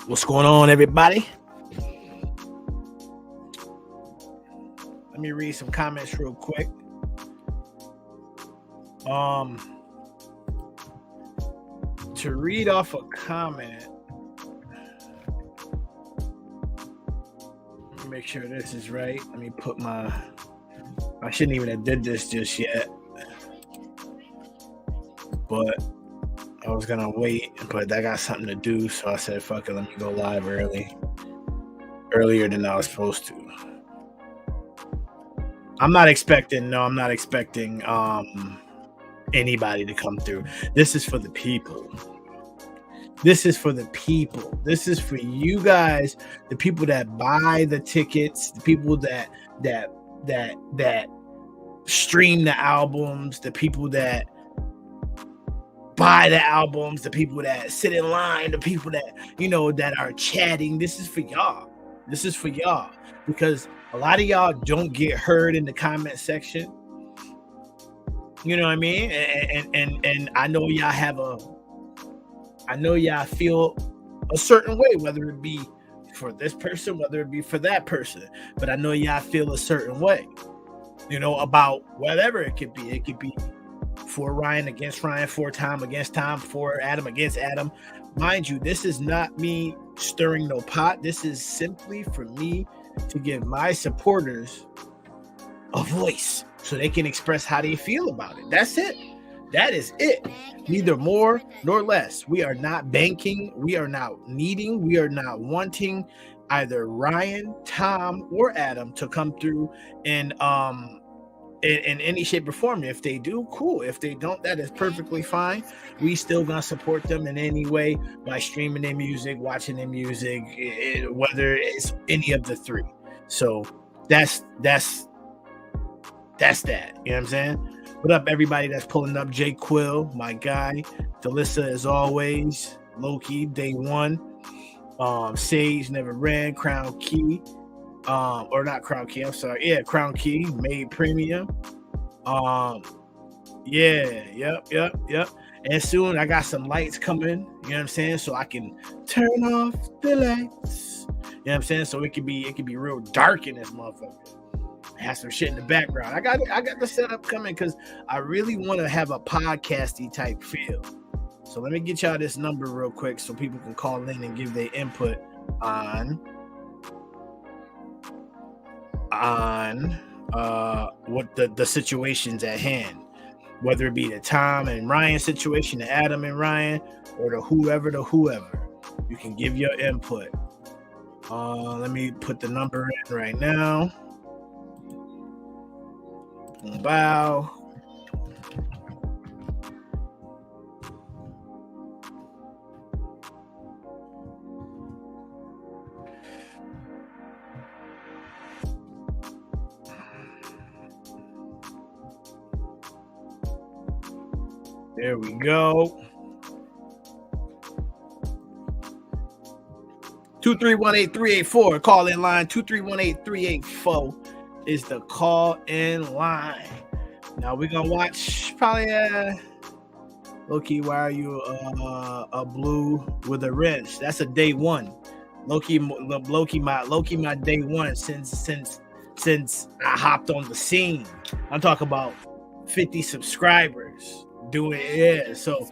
What's going on, everybody? Let me read some comments real quick. To read off a comment, let me make sure this is right. Let me put I shouldn't even have did this just yet, but I was gonna wait, but I got something to do, so I said, fuck it, let me go live earlier than I was supposed to. I'm not expecting anybody to come through. This is for the people. This is for the people. This is for you guys, the people that buy the tickets, the people that stream the albums, the people that buy the albums, the people that sit in line, the people that, that are chatting. This is for y'all. This is for y'all, because a lot of y'all don't get heard in the comment section. You know what I mean? And I know y'all feel a certain way, whether it be for this person, whether it be for that person. But I know y'all feel a certain way, about whatever it could be. It could be for Ryan against Ryan, for Tom against Tom, for Adam against Adam. Mind you, this is not me stirring no pot. This is simply for me to give my supporters a voice so they can express how they feel about it. That's it. That is it. Neither more nor less. We are not banking. We are not needing. We are not wanting either Ryan, Tom, or Adam to come through and in any shape or form. If they do, cool. If they don't, that is perfectly fine. We still gonna support them in any way by streaming their music, watching their music, whether it's any of the three. So that's that. You know what I'm saying? What up, everybody that's pulling up? Jay Quill, my guy. Delissa, as always. Loki, day one. Sage, never ran. Crown Key. Or not Crown Key, I'm sorry. Yeah, Crown Key, made premium. Yep. And soon I got some lights coming, you know what I'm saying? So I can turn off the lights. You know what I'm saying? So it could be real dark in this motherfucker. I have some shit in the background. I got the setup coming because I really want to have a podcasty type feel. So let me get y'all this number real quick so people can call in and give their input on what the situations at hand, whether it be the Tom and Ryan situation, the Adam and Ryan, or the whoever. You can give your input. Let me put the number in right now. Bow. There we go. 2318384. Call in line. 2318384 is the call in line. Now we're gonna watch probably Loki. Why are you a blue with a wrench? That's a day one. Loki my day one since I hopped on the scene. I'm talking about 50 subscribers. Do it, yeah. So,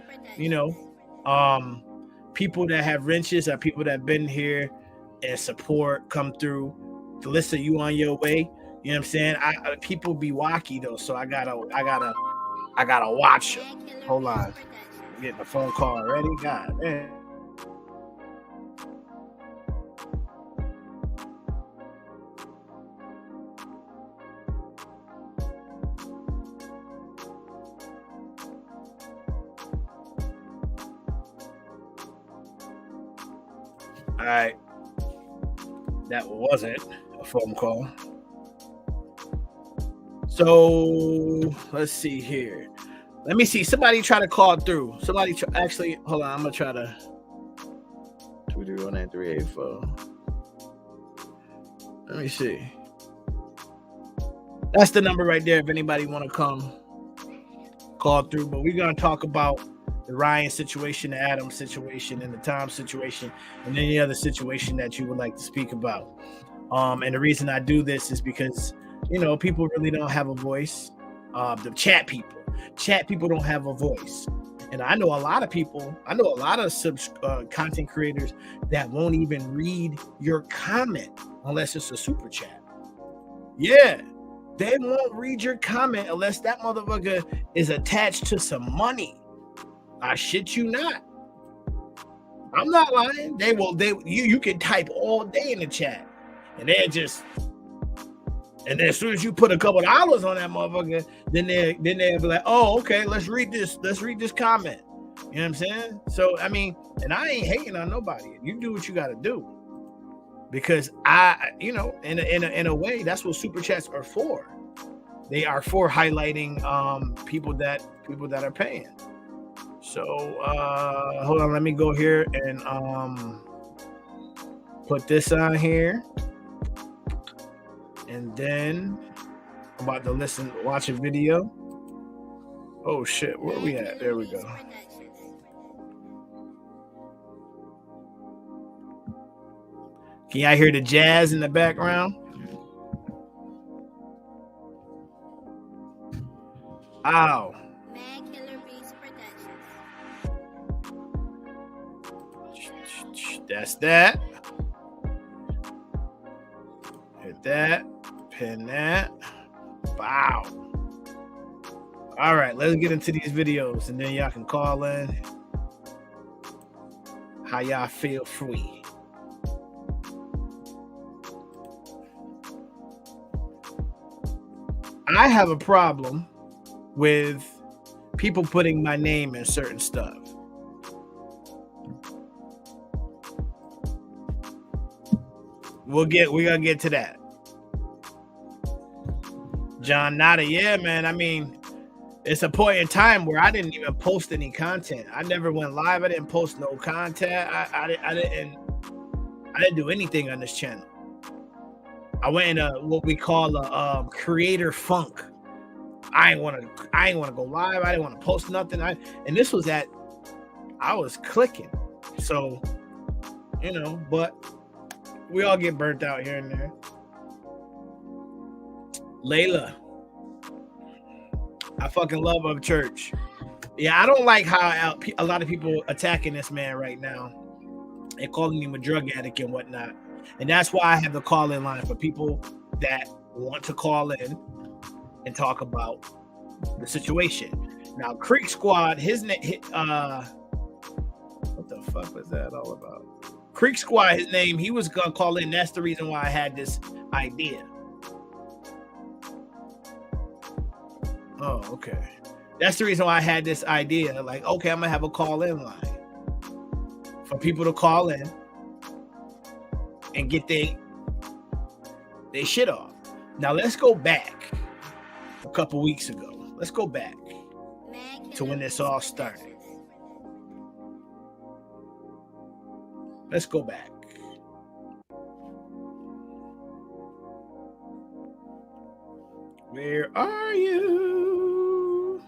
people that have wrenches are people that have been here and support come through. Delissa, you on your way? You know what I'm saying? People be wacky though, so I gotta watch them. Hold on, I'm getting a phone call already. God man. All right, that wasn't a phone call. So let's see here. Let me see. Somebody try to call through. Actually, hold on. I'm gonna try to. 2319384. Let me see. That's the number right there. If anybody want to come, call through. But we're gonna talk about the Ryan situation, the Adam situation, and the Tom situation, and any other situation that you would like to speak about. And the reason I do this is because people really don't have a voice. The chat people don't have a voice. And I know a lot of people, content creators that won't even read your comment unless it's a super chat. Yeah, they won't read your comment unless that motherfucker is attached to some money. I shit you not. I'm not lying. You can type all day in the chat, and they're just. And then as soon as you put a couple dollars on that motherfucker, then they'll be like, oh, okay, let's read this comment. You know what I'm saying? So I mean, and I ain't hating on nobody. You do what you gotta do. Because in a way, that's what super chats are for. They are for highlighting people that are paying. So hold on, let me go here and put this on here. And then I'm about to watch a video. Oh shit, where are we at? There we go. Can y'all hear the jazz in the background? Ow. That's that. Hit that. Pin that. Wow. All right, let's get into these videos and then y'all can call in how y'all feel free. I have a problem with people putting my name in certain stuff. We're gonna get to that. John Nada, yeah, man. I mean, it's a point in time where I didn't even post any content. I never went live. I didn't post no content. I didn't do anything on this channel. I went into what we call a creator funk. I ain't want to go live. I didn't want to post nothing. And this was I was clicking. So, but we all get burnt out here and there. Layla, I fucking love Upchurch. Yeah, I don't like how a lot of people attacking this man right now and calling him a drug addict and whatnot. And that's why I have the call-in line for people that want to call in and talk about the situation. Now, Creek Squad, his name, what the fuck was that all about? Creek Squad, his name, he was gonna call in. That's the reason why I had this idea. Oh, okay. That's the reason why I had this idea. Like, okay, I'm gonna have a call-in line for people to call in and get their shit off. Now let's go back a couple weeks ago. Let's go back to when this all started. Let's go back. Where are you?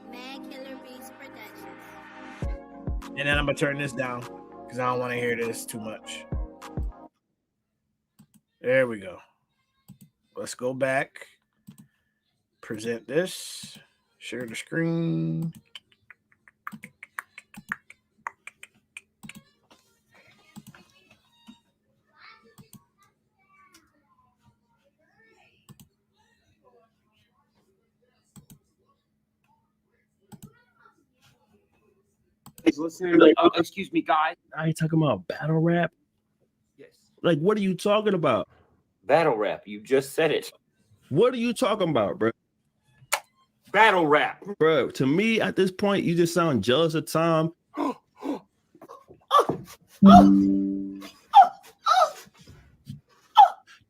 And then I'm gonna turn this down because I don't want to hear this too much. There we go. Let's go back. Present this. Share the screen. Listening like, excuse me, guys. I ain't talking about battle rap. Yes. Like, what are you talking about? Battle rap. You just said it. What are you talking about, bro? Battle rap. Bro, to me, at this point, you just sound jealous of Tom.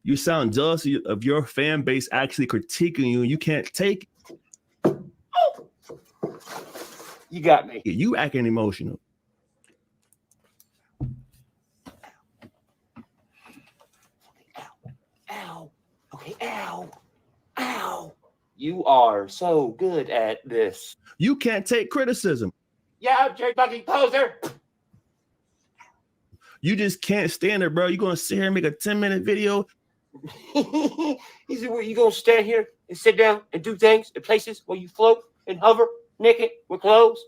You sound jealous of your fan base actually critiquing you, and you can't take it. You got me. You acting emotional. Ow. Okay, ow. Ow. You are so good at this. You can't take criticism. Yeah, I'm Jerry fucking poser. You just can't stand it, bro. You're going to sit here and make a 10-minute video. He said, well, you going to stand here and sit down and do things in places where you float and hover naked with clothes?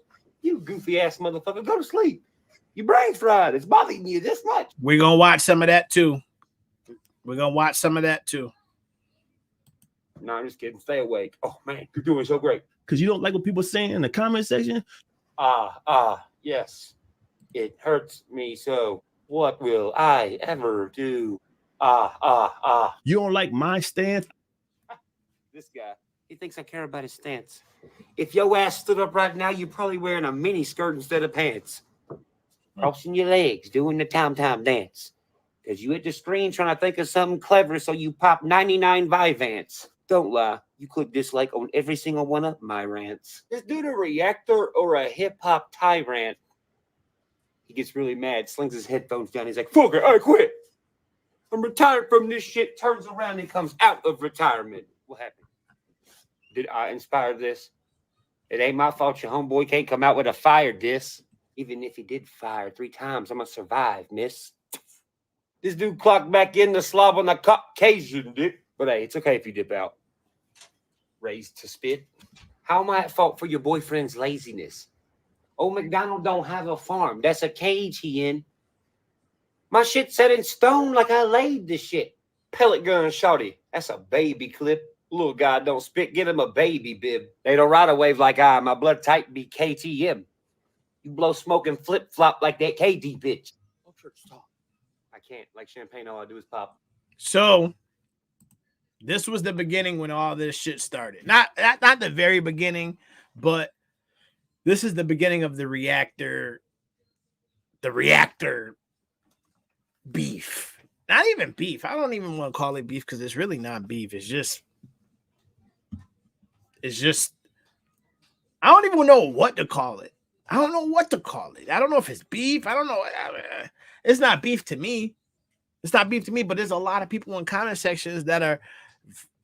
You goofy ass motherfucker. Go to sleep. Your brain's fried. It's bothering you this much. We're going to watch some of that too. We're going to watch some of that too. No, I'm just kidding. Stay awake. Oh, man, you're doing so great. Because you don't like what people are saying in the comment section? Yes. It hurts me so. What will I ever do? You don't like my stance? This guy, he thinks I care about his stance. If your ass stood up right now, you're probably wearing a mini skirt instead of pants. Crossing your legs, doing the tom-tom dance. Because you hit the screen trying to think of something clever, so you pop 99 Vyvanse. Don't lie, you click dislike on every single one of my rants. Is dude a reactor or a hip-hop tyrant? He gets really mad, slings his headphones down. He's like, fuck it, I quit. I'm retired from this shit. Turns around and comes out of retirement. What happened? Did I inspire this? It ain't my fault your homeboy can't come out with a fire diss. Even if he did fire 3 times, I'm gonna survive, miss. This dude clocked back in the slob on the Caucasian dick. But hey, it's okay if you dip out. Raised to spit. How am I at fault for your boyfriend's laziness? Old Macdonald don't have a farm. That's a cage he in. My shit set in stone like I laid this shit. Pellet gun shorty. That's a baby clip. Little guy don't spit. Get him a baby bib. They don't ride a wave like I. My blood type be KTM. You blow smoke and flip flop like that KD bitch. Upchurch talk. I can't. Like champagne, all I do is pop. So this was the beginning when all this shit started. Not the very beginning, but this is the beginning of the reactor beef. Not even beef. I don't even want to call it beef because it's really not beef. It's just I don't even know what to call it. I don't know what to call it. I don't know if it's beef. I don't know. It's not beef to me. It's not beef to me, but there's a lot of people in comment sections that are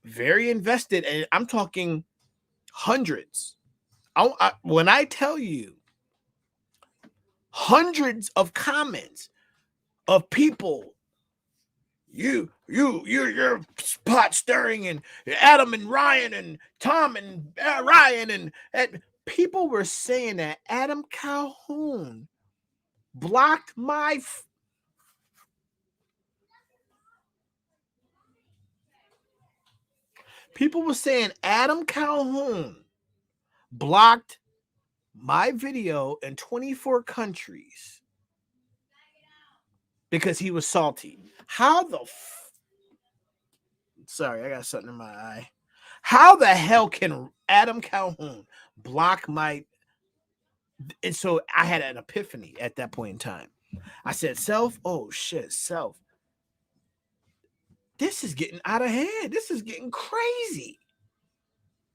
very invested, and I'm talking hundreds. When I tell you hundreds of comments of people, you're pot stirring, and Adam and Ryan and Tom and Ryan and people were saying that Adam Calhoun blocked my people were saying Adam Calhoun blocked my video in 24 countries because he was salty. How the sorry, I got something in my eye. How the hell can Adam Calhoun block my? And so I had an epiphany at that point in time. I said, self, oh shit, self. This is getting out of hand. This is getting crazy.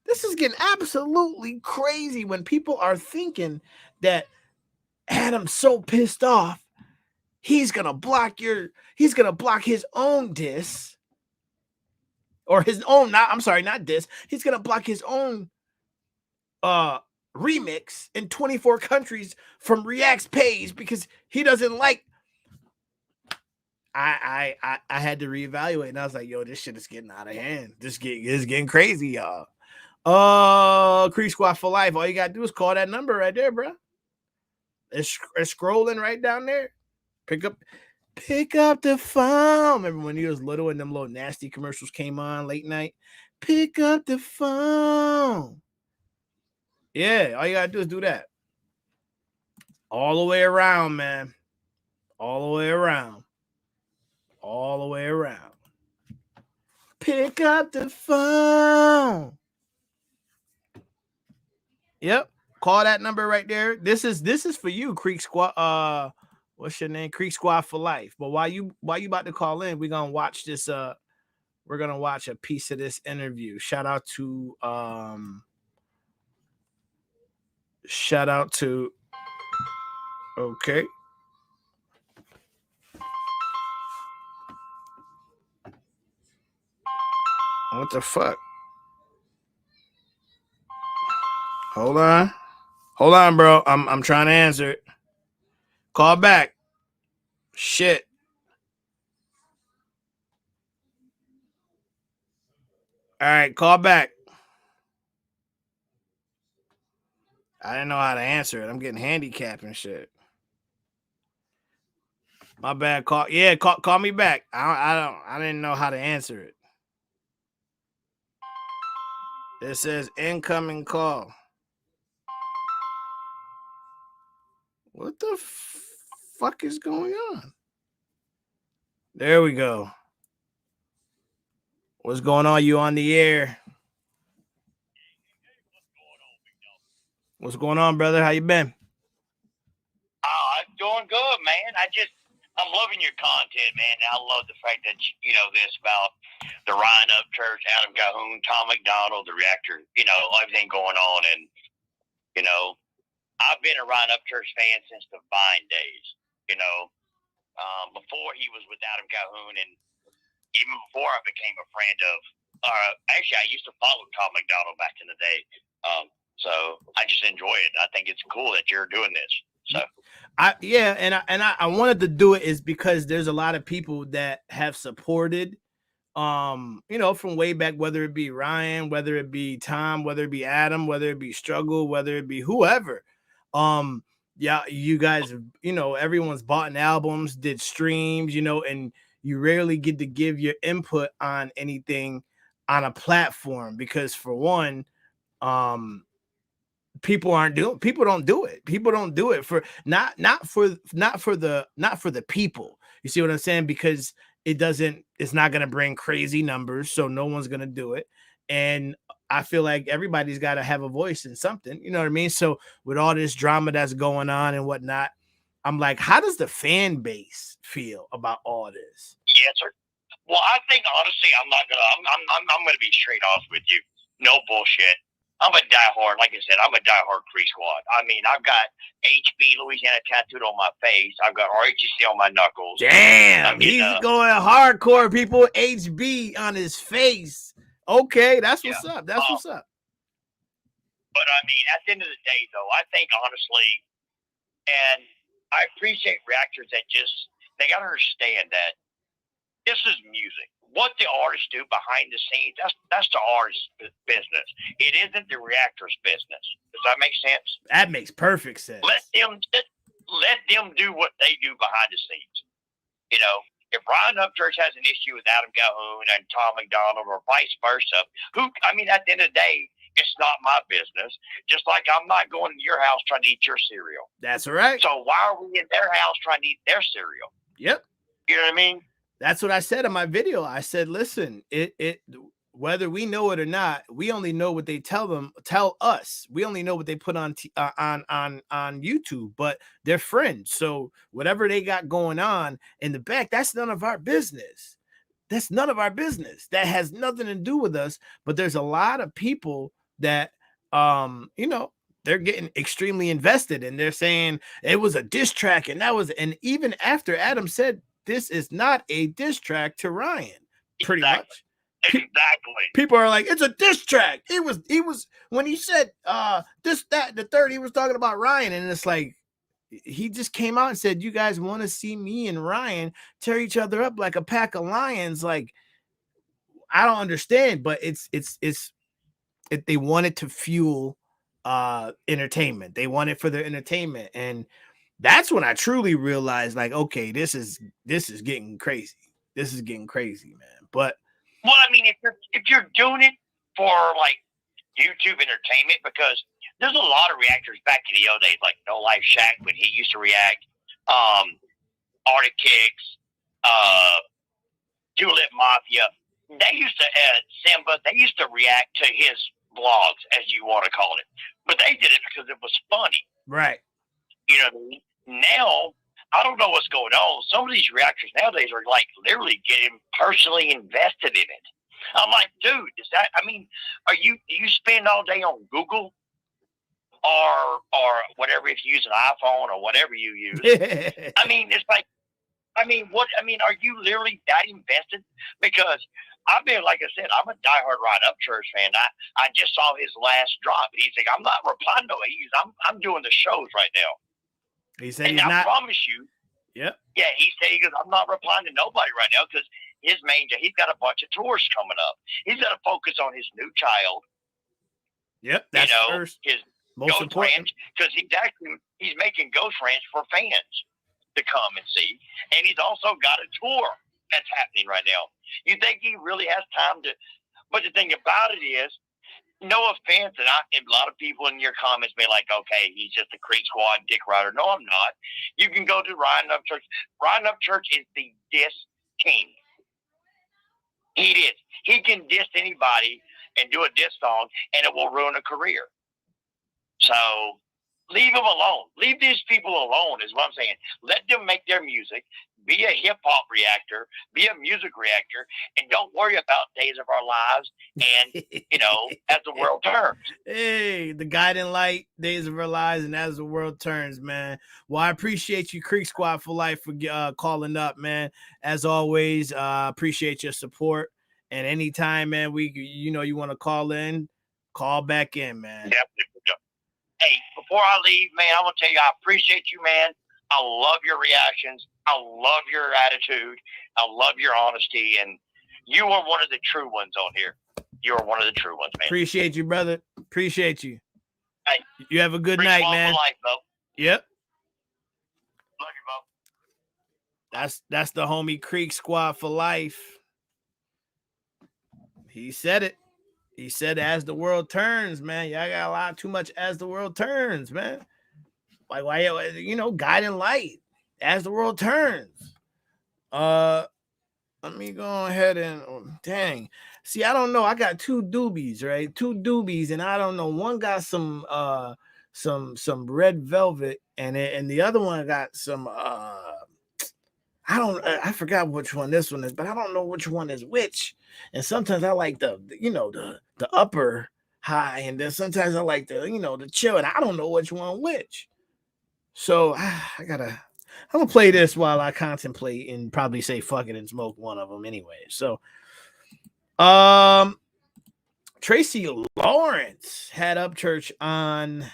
This is getting absolutely crazy when people are thinking that Adam's so pissed off, he's gonna block his own diss. Or his own, not diss. He's gonna block his own remix in 24 countries from React's page because he doesn't like. I had to reevaluate, and I was like, yo, this shit is getting out of hand. This is getting crazy, y'all. Creek Squad for life. All you gotta do is call that number right there, bro. It's scrolling right down there. Pick up the phone. Remember when he was little and them little nasty commercials came on late night? Pick up the phone. Yeah, all you gotta do is do that. All the way around, man. All the way around. All the way around. Pick up the phone. Yep. Call that number right there. This is for you, Creek Squad. What's your name? Creek Squad for life. But while you about to call in, we're gonna watch this. We're gonna watch a piece of this interview. Shout out to Shout out to. Okay. What the fuck? Hold on, bro. I'm trying to answer it. Call back. Shit. All right, call back. I didn't know how to answer it. I'm getting handicapped and shit. My bad. Call me back. I didn't know how to answer it. It says incoming call. What the fuck is going on? There we go. What's going on? You on the air? What's going on, brother? How you been? Oh, I'm doing good, man. I'm loving your content, man. I love the fact that this about the Ryan Upchurch, Adam Calhoun, Tom Macdonald, the reactor, everything going on, and I've been a Ryan Upchurch fan since the Vine days. Before he was with Adam Calhoun, and even before I became a friend of. Actually, I used to follow Tom Macdonald back in the day. So I just enjoy it. I think it's cool that you're doing this. So. I wanted to do it is because there's a lot of people that have supported from way back, whether it be Ryan, whether it be Tom, whether it be Adam, whether it be Struggle, whether it be whoever. You guys, everyone's bought an albums, did streams, and you rarely get to give your input on anything on a platform because for one, people don't do it. People don't do it for not for the people. You see what I'm saying? Because it's not going to bring crazy numbers. So no one's going to do it. And I feel like everybody's got to have a voice in something. You know what I mean? So with all this drama that's going on and whatnot, I'm like, how does the fan base feel about all this? Yes, sir. Well, I think honestly, I'm gonna be straight off with you. No bullshit. I'm a diehard, like I said, I'm a diehard Creek Squad. I mean, I've got HB Louisiana tattooed on my face. I've got RHC on my knuckles. Damn, he's going hardcore, people. HB on his face. Okay, that's what's up. That's what's up. But I mean, at the end of the day, though, I think honestly, and I appreciate reactors that they got to understand that this is music. What the artists do behind the scenes, that's the artist's business. It isn't the reactor's business. Does that make sense? That makes perfect sense. Let them do what they do behind the scenes. If Ryan Upchurch has an issue with Adam Calhoun and Tom Macdonald or vice versa, at the end of the day, it's not my business. Just like I'm not going to your house trying to eat your cereal. That's right. So why are we in their house trying to eat their cereal? Yep. You know what I mean? That's what I said in my video. I said, listen, it whether we know it or not, we only know what they tell us. We only know what they put on YouTube, but they're friends. So whatever they got going on in the back, that's none of our business. That's none of our business. That has nothing to do with us. But there's a lot of people that, they're getting extremely invested and they're saying it was a diss track. And even after Adam said, this is not a diss track to Ryan, pretty much. Exactly. People are like, it's a diss track. He was when he said this, that, the third, he was talking about Ryan, and it's like he just came out and said, you guys want to see me and Ryan tear each other up like a pack of lions. Like, I don't understand, but it's they want it to fuel entertainment. They want it for their entertainment, and that's when I truly realized, like, okay, this is getting crazy. This is getting crazy, man. But well, I mean, if you're doing it for like YouTube entertainment, because there's a lot of reactors back in the old days, like No Life Shaq when he used to react, Arctic Kicks, Tulip Mafia. They used to Simba. They used to react to his blogs, as you want to call it, but they did it because it was funny, right? You know what I mean? Now, I don't know what's going on. Some of these reactors nowadays are like literally getting personally invested in it. I'm like, dude, do you spend all day on Google? or whatever, if you use an iPhone or whatever you use. I mean, it's like, are you literally that invested? Because I've been, like I said, I'm a diehard Ryan Upchurch fan. I just saw his last drop. He's like, I'm not replying to it. I'm doing the shows right now. He said and he's I not. promise you. Yep. Yeah, he goes, I'm not replying to nobody right now because his main job, he's got a bunch of tours coming up. He's got to focus on his new child. Yep, that's first. His most Ghost Ranch, because he's making Ghost Ranch for fans to come and see, and he's also got a tour that's happening right now. You think he really has time to? But the thing about it is, no offense, and a lot of people in your comments may like, okay, he's just a Creek Squad dick rider. No, I'm not. You can go to Ryan Upchurch. Ryan Upchurch is the diss king. He is. He can diss anybody and do a diss song, and it will ruin a career. So leave them alone. Leave these people alone is what I'm saying. Let them make their music. Be a hip-hop reactor. Be a music reactor. And don't worry about Days of Our Lives and, As the World Turns. Hey, the guiding light, Days of Our Lives, and As the World Turns, man. Well, I appreciate you, Creek Squad for Life, for calling up, man. As always, appreciate your support. And anytime, man, you want to call in, call back in, man. Definitely. Hey, before I leave, man, I'm going to tell you, I appreciate you, man. I love your reactions. I love your attitude. I love your honesty. And you are one of the true ones on here. You are one of the true ones, man. Appreciate you, brother. Appreciate you. Hey, you have a good night, man. For life, Bo. Yep. Love you, Bo. That's the homie Creek Squad for Life. He said it. He said, as the world turns, man. Y'all got a lot too much as the world turns, man. Like, why, guiding light as the world turns. Let me go ahead and, dang. See, I don't know. I got two doobies, right? Two doobies, and I don't know. One got some red velvet, and the other one got some, I forgot which one this one is, but I don't know which one is which. And sometimes I like the upper high, and then sometimes I like the chill, and I don't know which one which. So I'm gonna play this while I contemplate and probably say fuck it and smoke one of them anyway. So Tracy Lawrence had Upchurch on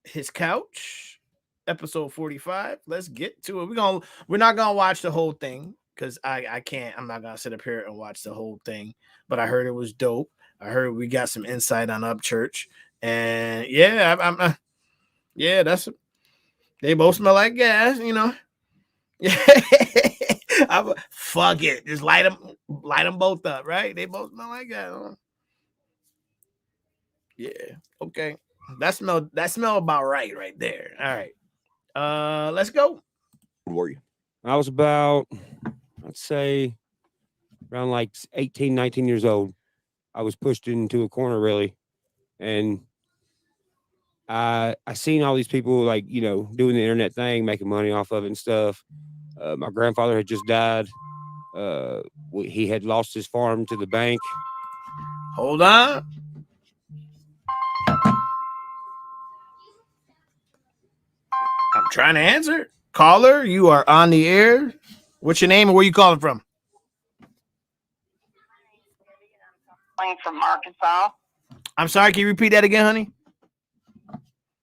his couch, episode 45. Let's get to it. We're not gonna watch the whole thing because I can't. I'm not gonna sit up here and watch the whole thing. But I heard it was dope. I heard we got some insight on Upchurch, and yeah, they both smell like gas, fuck it, just light them both up, right? They both smell like gas. Huh? Yeah, okay. That smell about right there. All right. Let's go. Where were you? I was about, I'd say, around like 18, 19 years old. I was pushed into a corner, really, and I seen all these people doing the internet thing, making money off of it and stuff. My grandfather had just died. He had lost his farm to the bank. Hold on. I'm trying to answer. Caller, you are on the air. What's your name and where you calling from? From Arkansas. I'm sorry, can you repeat that again, honey?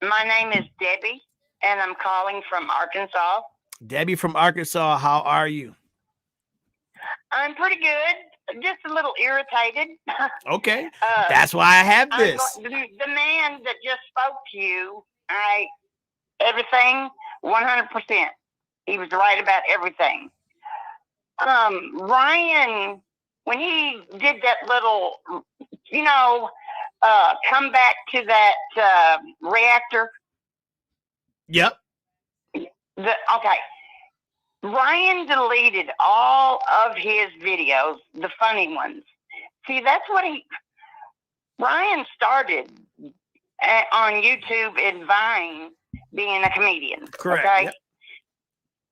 My name is Debbie, and I'm calling from Arkansas. Debbie from Arkansas, how are you? I'm pretty good. Just a little irritated. Okay. That's why I have this. The man that just spoke to you, everything, 100%. He was right about everything. Ryan, when he did that little, come back to that reactor. Yep. Okay. Ryan deleted all of his videos, the funny ones. See, that's what Ryan started on YouTube and Vine being a comedian. Correct. Okay? Yep.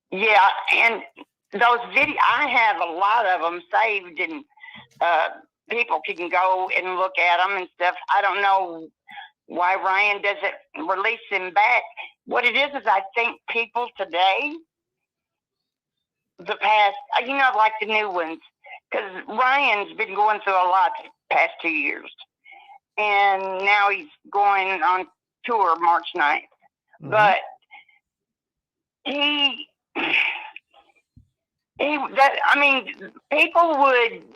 Yeah, and those videos, I have a lot of them saved, and people can go and look at them and stuff. I don't know why Ryan doesn't release him back. What it is I think people today, the past, like the new ones, because Ryan's been going through a lot the past 2 years. And now he's going on tour March 9th. Mm-hmm. But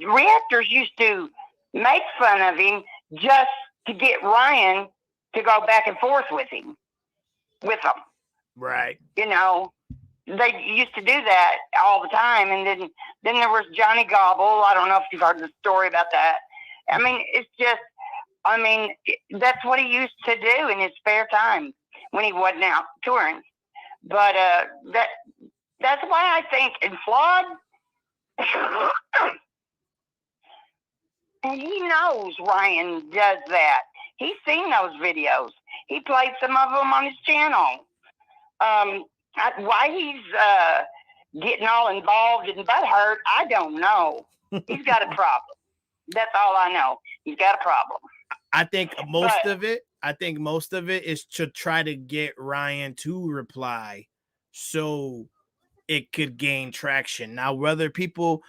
reactors used to make fun of him just to get Ryan to go back and forth with them. Right. They used to do that all the time. And then there was Johnny Gobble. I don't know if you've heard the story about that. It's just, that's what he used to do in his spare time when he wasn't out touring. But that's why I think in Flawed, and he knows Ryan does that. He's seen those videos. He played some of them on his channel. Why he's getting all involved and butthurt, I don't know. He's got a problem. That's all I know. He's got a problem. I think most of it is to try to get Ryan to reply so it could gain traction. Now, whether people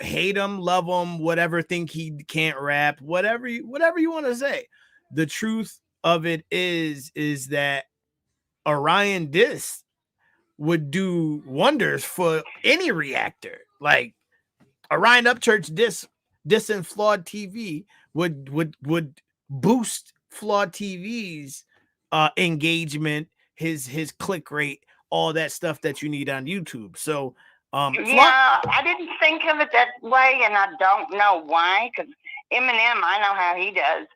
hate him, love him, whatever, think he can't rap, whatever you want to say, the truth of it is that a Ryan diss would do wonders for any reactor. Like a Ryan Upchurch dissing Flawed TV would boost Flawed TV's engagement, his click rate, all that stuff that you need on YouTube. So I didn't think of it that way, and I don't know why, because Eminem, I know how he does,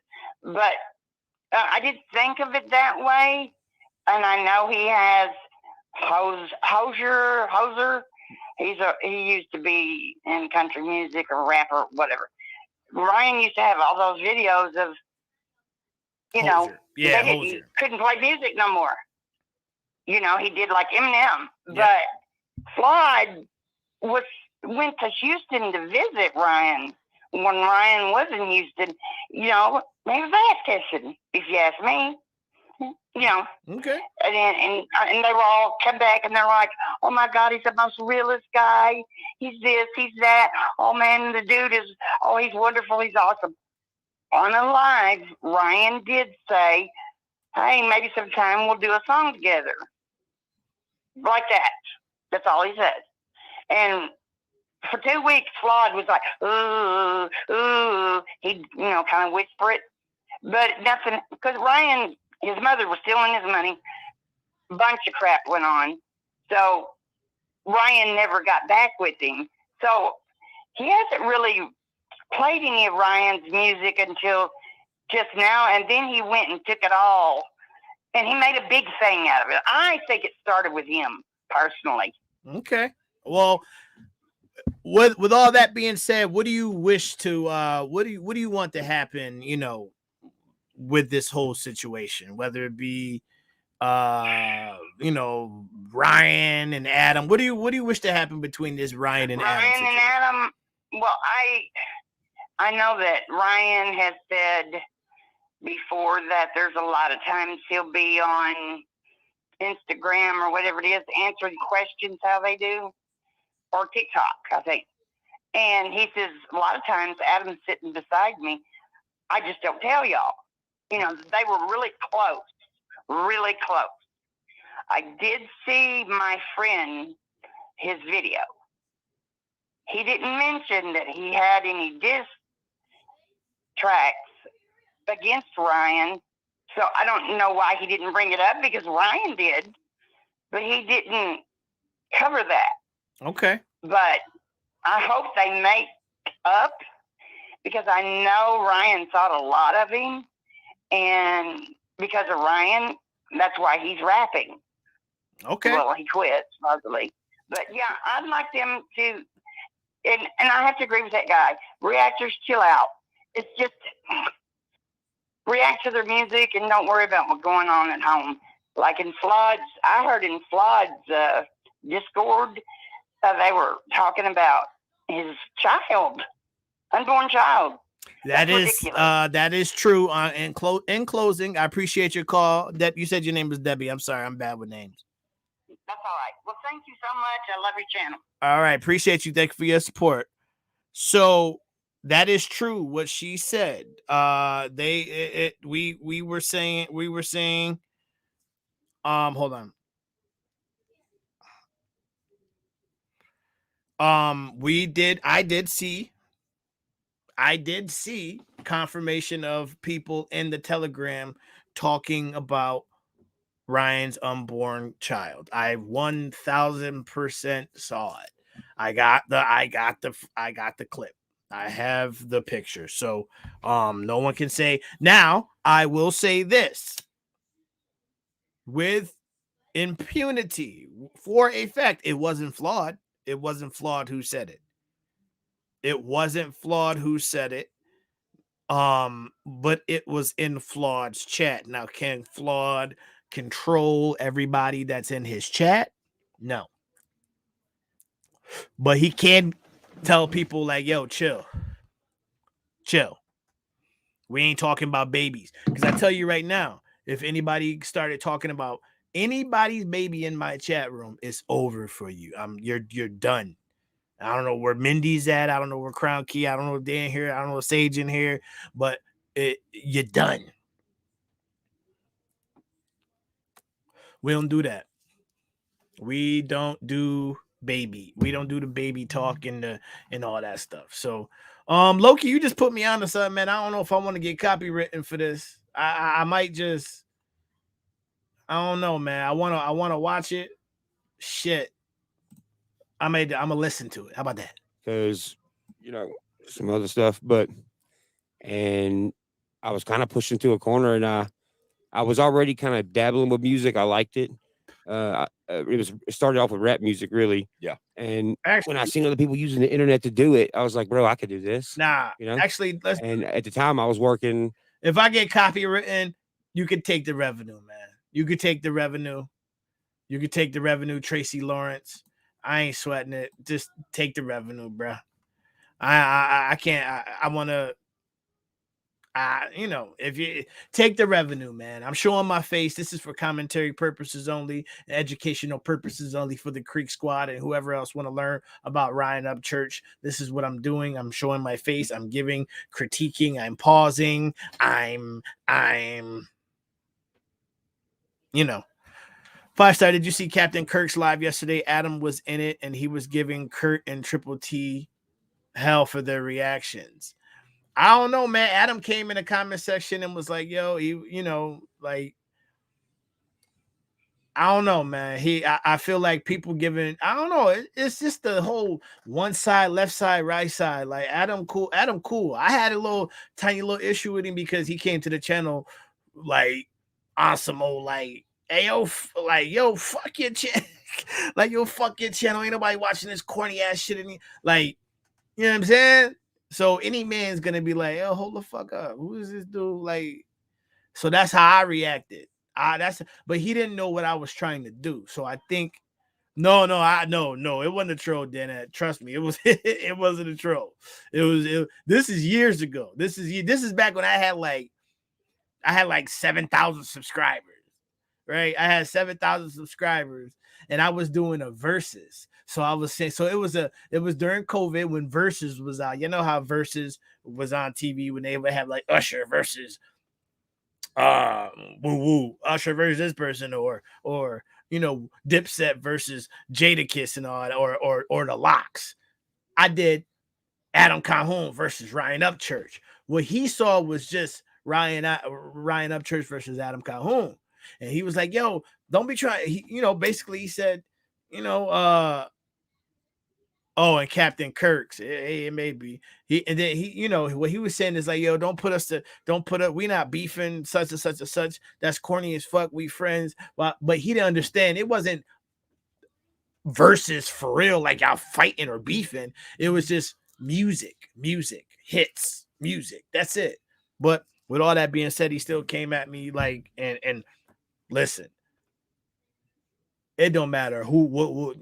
but I didn't think of it that way. And I know he has Hoser. He used to be in country music or rapper, whatever. Ryan used to have all those videos of, he couldn't play music no more. He did like Eminem. Yeah. But Flawed went to Houston to visit Ryan when Ryan was in Houston. He was ass kissing, if you ask me. Okay. And they were all come back and they're like, oh my God, he's the most realest guy. He's this, he's that. Oh man, the dude is, he's wonderful. He's awesome. On a live, Ryan did say, hey, maybe sometime we'll do a song together. Like that. That's all he said. And for 2 weeks, Flawed was like, ooh, ooh. He'd, kind of whisper it. But nothing, because Ryan, his mother was stealing his money. A bunch of crap went on. So Ryan never got back with him. So he hasn't really played any of Ryan's music until just now. And then he went and took it all. And he made a big thing out of it. I think it started with him, personally. Okay. Well, with all that being said, what do you wish to, what do you want to happen, with this whole situation, whether it be Ryan and Adam? What do you wish to happen between this Ryan and Adam situation? And Adam, well, I know that Ryan has said before that there's a lot of times he'll be on Instagram or whatever it is answering questions how they do, or TikTok, I think. And he says a lot of times Adam's sitting beside me, I just don't tell y'all. They were really close. Really close. I did see my friend, his video. He didn't mention that he had any diss tracks against Ryan. So I don't know why he didn't bring it up, because Ryan did. But he didn't cover that. Okay. But I hope they make up, because I know Ryan thought a lot of him. And because of Ryan, that's why he's rapping. Okay. Well, he quit, supposedly. But yeah, I'd like them to, and I have to agree with that guy. Reactors, chill out. It's just react to their music and don't worry about what's going on at home. Like in Flood's, I heard in Flood's Discord, they were talking about his child, unborn child. That is true. In closing, I appreciate your call. You said your name was Debbie. I'm sorry, I'm bad with names. That's all right. Well, thank you so much. I love your channel. All right, appreciate you. Thank you for your support. So that is true what she said. We were saying hold on. I did see confirmation of people in the Telegram talking about Ryan's unborn child. I 1000% saw it. I got the clip. I have the picture. So no one can say. Now, I will say this with impunity for a fact, it wasn't flawed. It wasn't flawed who said it. It wasn't flawed who said it. But it was in Flaud's chat. Now, can Flawed control everybody that's in his chat? No. But he can tell people like, yo, chill. We ain't talking about babies. Because I tell you right now, if anybody started talking about anybody's baby in my chat room, it's over for you. You're done. I don't know where Mindy's at. I don't know where Crown Key. I don't know if they're in here. I don't know if Sage in here. But you're done. We don't do that. We don't do baby. We don't do the baby talk and all that stuff. So, Loki, you just put me on to something, man. I don't know if I want to get copywritten for this. I might just. I don't know, man. I wanna watch it. Shit. I'm gonna listen to it. How about that? Because some other stuff, and I was kind of pushed into a corner, and I was already kind of dabbling with music. I liked it. It started off with rap music, really. Yeah. And actually, when I seen other people using the internet to do it, I was like, bro, I could do this. Nah, actually, and at the time I was working. If I get copywritten, you could take the revenue, man. You could take the revenue. Tracy Lawrence. I ain't sweating it. Just take the revenue, bro. I can't. I want to. If you take the revenue, man, I'm showing my face. This is for commentary purposes only, educational purposes only for the Creek Squad and whoever else want to learn about Ryan Upchurch. This is what I'm doing. I'm showing my face. I'm giving, critiquing. I'm pausing. I'm 5-star. Did you see Captain Kirk's live yesterday? Adam was in it, and he was giving Kurt and Triple T hell for their reactions. I don't know, man. Adam came in the comment section and was like, yo, I don't know, man. I feel like people giving, I don't know. It's just the whole one side, left side, right side. Like Adam cool. I had a tiny little issue with him because he came to the channel like on some old like, hey, yo, fuck your channel. Like, yo, fuck your channel. Ain't nobody watching this corny ass shit. Like, you know what I'm saying? So any man's gonna be like, "Oh, hold the fuck up! Who is this dude?" Like, so that's how I reacted. But he didn't know what I was trying to do. So I think, no, it wasn't a troll, Dan. Trust me, it wasn't a troll. This is years ago. This is back when I had like 7,000 subscribers, right? I had 7,000 subscribers, and I was doing a versus. So I was saying, so it was during COVID when Versus was out. You know how Versus was on TV when they would have like Usher versus Usher versus this person, or Dipset versus Jadakiss and all that, or the Locks. I did Adam Calhoun versus Ryan Upchurch. What he saw was just Ryan Upchurch versus Adam Calhoun. And he was like, yo, don't be trying. Basically he said, and Captain Kirk's, it may be. And then what he was saying is like, yo, don't put up, we not beefing, such and such and such. That's corny as fuck. We friends. But he didn't understand. It wasn't versus for real, like y'all fighting or beefing. It was just music, hits, music. That's it. But with all that being said, he still came at me like, and listen, It don't matter what.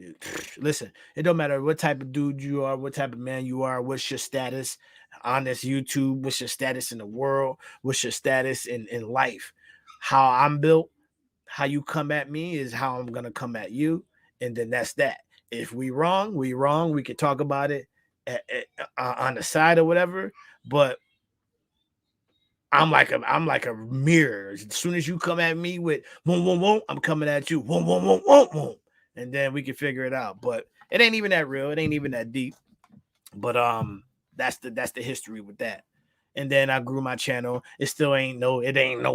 Listen, it don't matter what type of dude you are, what type of man you are, what's your status on this YouTube, what's your status in the world, what's your status in life. How I'm built, how you come at me is how I'm gonna come at you, and then that's that. If we wrong, we wrong. We can talk about it on the side or whatever, but I'm like a mirror. As soon as you come at me with whoom, whoom, whoom, I'm coming at you. Whoom, whoom, whoom, whoom, whoom. And then we can figure it out. But it ain't even that real. It ain't even that deep. But that's the history with that. And then I grew my channel. It still ain't no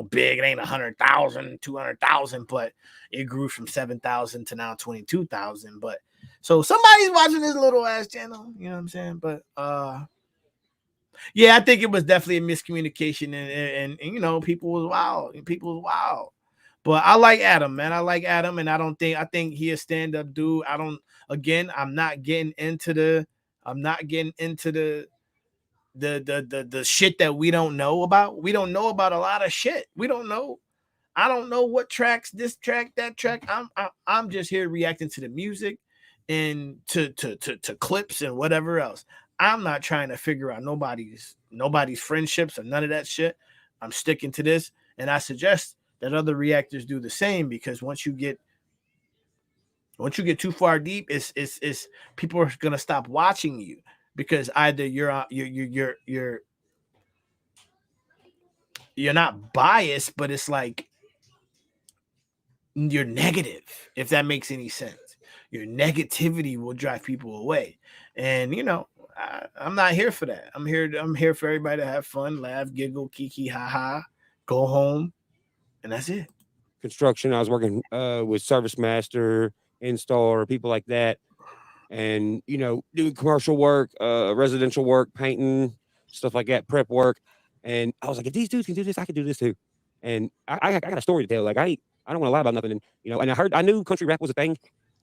big. It ain't 100,000, 200,000, but it grew from 7,000 to now 22,000. But so somebody's watching this little ass channel, you know what I'm saying? But yeah, I think it was definitely a miscommunication, and you know, people was wild. But I like Adam, man. I like Adam, and I think he a stand-up dude. I'm not getting into the shit that we don't know about. We don't know about a lot of shit. We don't know. I don't know what tracks, this track, that track. I'm just here reacting to the music and to clips and whatever else. I'm not trying to figure out nobody's friendships or none of that shit. I'm sticking to this, and I suggest that other reactors do the same, because once you get too far deep, it's people are gonna stop watching you, because either you're not biased, but it's like you're negative, if that makes any sense. Your negativity will drive people away, and you know, I'm not here for that. I'm here for everybody to have fun, laugh, giggle, kiki, ha ha, go home, and that's it. Construction. I was working with Service Master, installer, people like that, and you know, doing commercial work, residential work, painting, stuff like that, prep work. And I was like, if these dudes can do this, I can do this too. And I got a story to tell. Like I don't want to lie about nothing. And you know, and I knew country rap was a thing,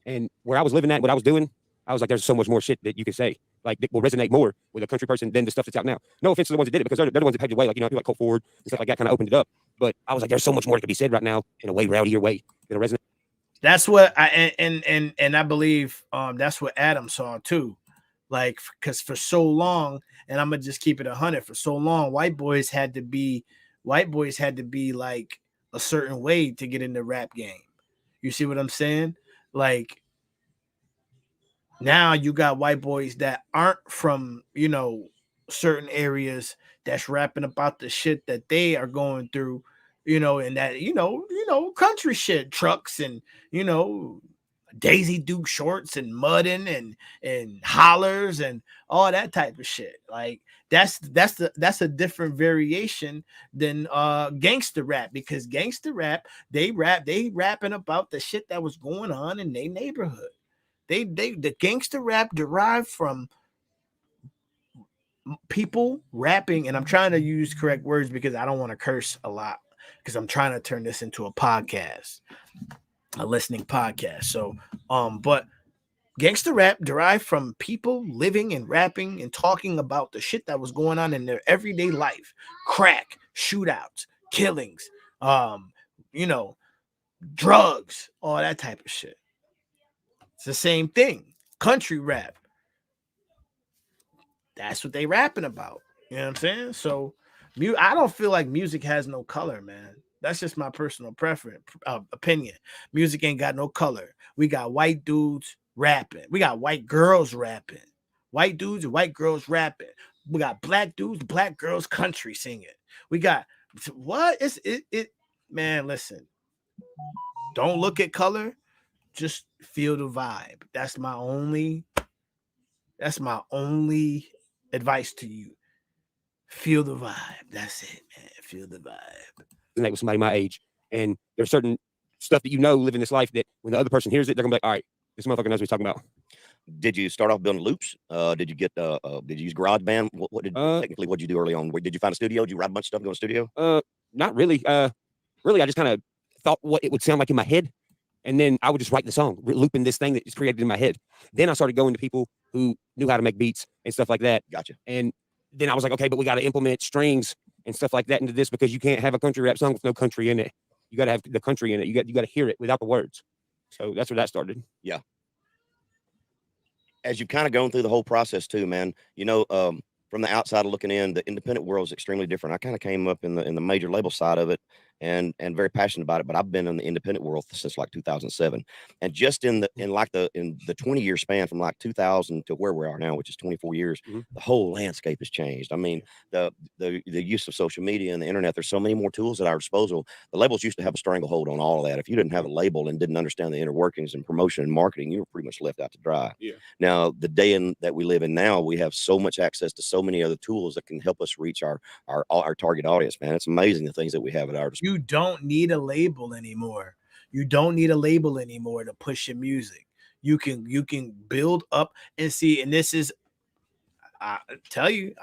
and where I was living at, what I was doing, I was like, there's so much more shit that you can say, like, that will resonate more with a country person than the stuff that's out now. No offense to the ones that did it, because they're the ones that paved the way, like, you know, people like Colt Ford and stuff like that kind of opened it up. But I was like, there's so much more that could be said right now in a way rowdier way that'll resonate. That's what I believe that's what Adam saw too. Like, because for so long, and I'm gonna just keep it 100, for so long, white boys had to be like a certain way to get in the rap game. You see what I'm saying? Like, now you got white boys that aren't from, you know, certain areas that's rapping about the shit that they are going through, you know, and that, you know, country shit, trucks and, you know, Daisy Duke shorts and mudding and hollers and all that type of shit. Like, that's a different variation than gangster rap, because gangster rap, they rapping about the shit that was going on in their neighborhood. The gangster rap derived from people rapping, and I'm trying to use correct words because I don't want to curse a lot, because I'm trying to turn this into a podcast, a listening podcast. So, but gangster rap derived from people living and rapping and talking about the shit that was going on in their everyday life: crack, shootouts, killings, you know, drugs, all that type of shit. It's the same thing. Country rap, that's what they rapping about. You know what I'm saying? So I don't feel like music has no color, man. That's just my personal preference, opinion. Music ain't got no color. We got white dudes rapping. We got white girls rapping. White dudes and white girls rapping. We got black dudes, black girls country singing. We got what? It man, listen. Don't look at color. Just feel the vibe. That's my only advice to you. Feel the vibe. That's it, man. Feel the vibe. And that was somebody my age. And there's certain stuff that, you know, living this life that when the other person hears it, they're gonna be like, all right, this motherfucker knows what he's talking about. Did you start off building loops? Did you get did you use GarageBand? What did technically what did you do early on? Did you find a studio? Did you write a bunch of stuff, go to a studio? Not really. Really, I just kind of thought what it would sound like in my head. And then I would just write the song, looping this thing that is created in my head. Then I started going to people who knew how to make beats and stuff like that. Gotcha. And then I was like, okay, but we got to implement strings and stuff like that into this, because you can't have a country rap song with no country in it. You got to have the country in it. You got to hear it without the words. So that's where that started. As you've kind of gone through the whole process too, man, from the outside looking in, the independent world is extremely different. I kind of came up in the major label side of it and very passionate about it, but I've been in the independent world since like 2007. And just in the 20-year span from like 2000 to where we are now, which is 24 years, the whole landscape has changed. I mean, the use of social media and the internet, there's so many more tools at our disposal. The labels used to have a stranglehold on all of that. If you didn't have a label and didn't understand the inner workings and promotion and marketing, you were pretty much left out to dry. Yeah. Now, the day that we live in now, we have so much access to so many other tools that can help us reach our target audience, man. It's amazing the things that we have at our disposal. You don't need a label anymore. You don't need a label anymore to push your music. You can build up and see. And this is, I tell you,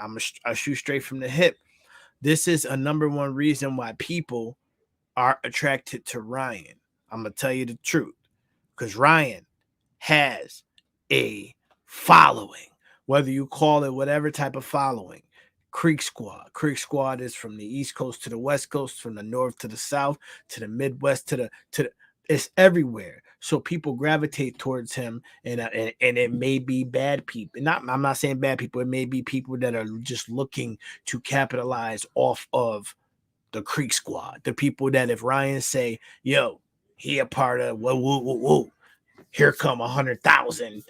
I shoot straight from the hip. This is a number one reason why people are attracted to Ryan. I'm gonna tell you the truth, because Ryan has a following, whether you call it whatever type of following. Creek Squad is from the East Coast to the West Coast, from the North to the South, to the Midwest, to the it's everywhere. So people gravitate towards him, and it may be bad people. I'm not saying bad people. It may be people that are just looking to capitalize off of the Creek Squad. The people that if Ryan say, "Yo, he a part of whoa, here come 100,000,"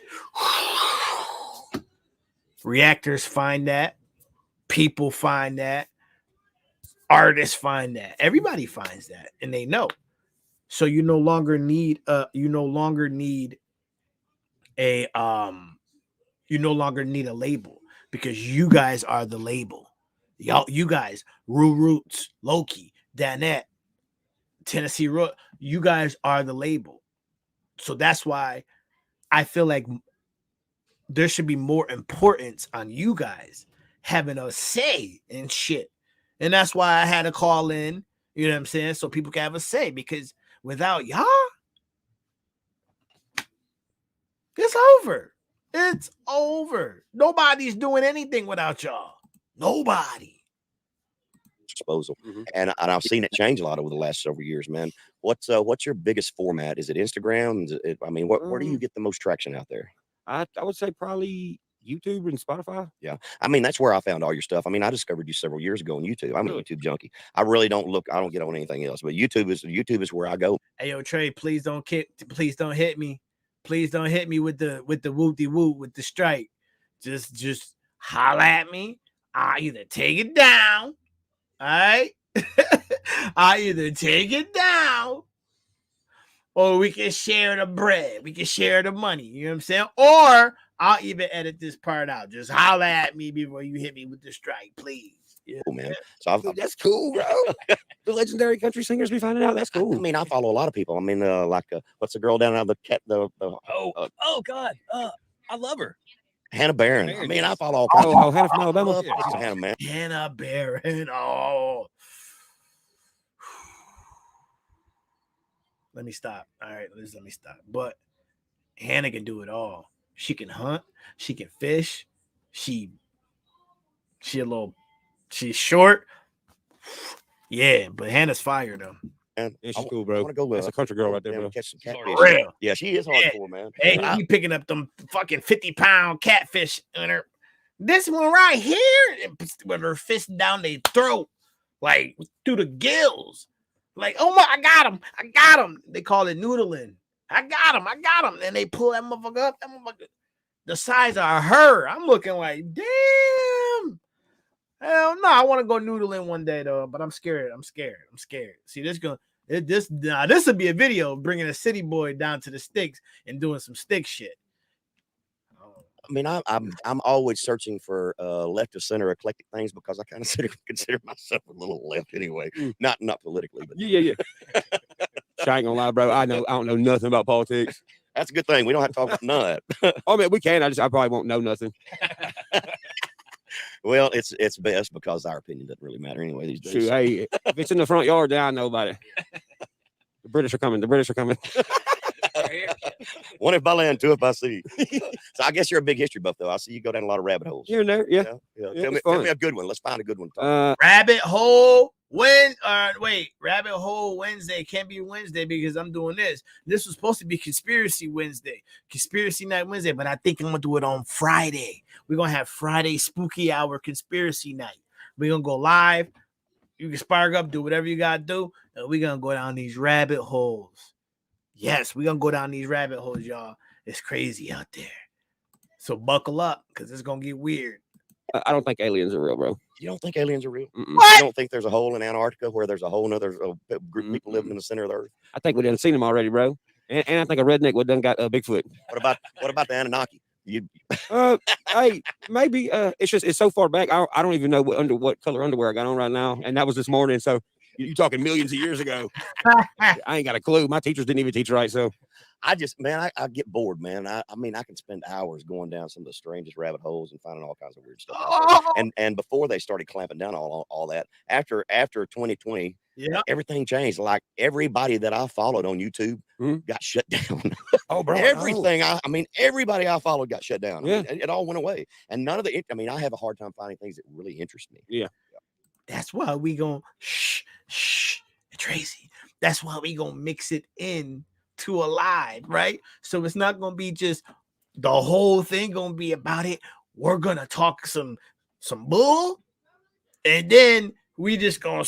reactors find that. People find that, artists find that, everybody finds that, and they know. So you no longer need a label, because you guys are the label. You guys, Rue Roots, Loki, Danette, Tennessee Road, you guys are the label. So that's why I feel like there should be more importance on you guys having a say in shit. And that's why I had to call in, you know what I'm saying, so people can have a say, because without y'all, it's over. It's over. Nobody's doing anything without y'all. Nobody. Disposal. And I've seen it change a lot over the last several years, man. What's your biggest format? Is it Instagram? Where do you get the most traction out there? I would say probably YouTube and Spotify. Yeah. I mean, that's where I found all your stuff. I mean, I discovered you several years ago on YouTube. I'm a YouTube junkie. I really don't get on anything else, but YouTube is where I go. Hey, yo, Trey, please don't hit me. Please don't hit me with the whoop-de-whoop with the strike. Just holla at me. I'll either take it down. All right. I'll either take it down, or we can share the bread. We can share the money. You know what I'm saying? Or I'll even edit this part out. Just holler at me before you hit me with the strike, please. Yeah, cool, man. So that's cool, bro. The legendary country singers be finding out. That's cool. I mean, I follow a lot of people. I mean, what's the girl down out of the cat? Oh God, I love her. Hannah Barron. I mean, I follow all kinds of Hannah from Alabama. Hannah, man. Hannah Barron. Oh. Let me stop. All right, let me stop. But Hannah can do it all. She can hunt. She can fish. She's short. Yeah, but Hannah's fire though. And she's cool, bro. That's a country girl right there, bro. Catch some catfish. Real. Yeah, she is hardcore, man. Hey, he picking up them fucking 50-pound catfish in her. This one right here, with her fist down their throat, like through the gills. Like, oh my, I got him. They call it noodling. I got him. And they pull that motherfucker up. That motherfucker, the size of her. I'm looking like, damn. Hell no, I want to go noodling one day though, but I'm scared. See, this will be a video bringing a city boy down to the sticks and doing some stick shit. I mean, I'm always searching for left of center eclectic things, because I kind of consider myself a little left anyway. Not politically, but yeah. I ain't gonna lie, bro. I don't know nothing about politics. That's a good thing. We don't have to talk about none of that. I mean, we can. I probably won't know nothing. Well, it's best, because our opinion doesn't really matter anyway these days. Shoot, hey, if it's in the front yard, then I know about it. The British are coming. One if by land, two if by sea. So I guess you're a big history buff, though. I see you go down a lot of rabbit holes. Here and there, yeah. Tell me a good one. Let's find a good one. Rabbit hole Rabbit hole Wednesday can't be Wednesday because I'm doing this. This was supposed to be conspiracy Wednesday, conspiracy night Wednesday, but I think I'm gonna do it on Friday. We're gonna have Friday spooky hour conspiracy night. We're gonna go live. You can spark up, do whatever you gotta do, and we're gonna go down these rabbit holes. Yes, we're gonna go down these rabbit holes, y'all. It's crazy out there. So buckle up because it's gonna get weird. I don't think aliens are real, bro. You don't think aliens are real? What? You don't think there's a hole in Antarctica where there's a whole nother group of people living in the center of the earth? I think we done seen them already, bro. And I think a redneck would done got a Bigfoot. What about the Anunnaki? Hey, maybe it's so far back. I don't even know what color underwear I got on right now, and that was this morning. So you talking millions of years ago? I ain't got a clue. My teachers didn't even teach right. So I get bored, man. I mean, I can spend hours going down some of the strangest rabbit holes and finding all kinds of weird stuff. And before they started clamping down on all that, after 2020, everything changed. Like everybody that I followed on YouTube got shut down. Oh, bro, everything. I mean, everybody I followed got shut down. Yeah, I mean, it all went away. And none of the. I mean, I have a hard time finding things that really interest me. Yeah. That's why we gonna Tracy. That's why we gonna mix it in to a live, right? So it's not gonna be just the whole thing gonna be about it. We're gonna talk some bull, and then we just gonna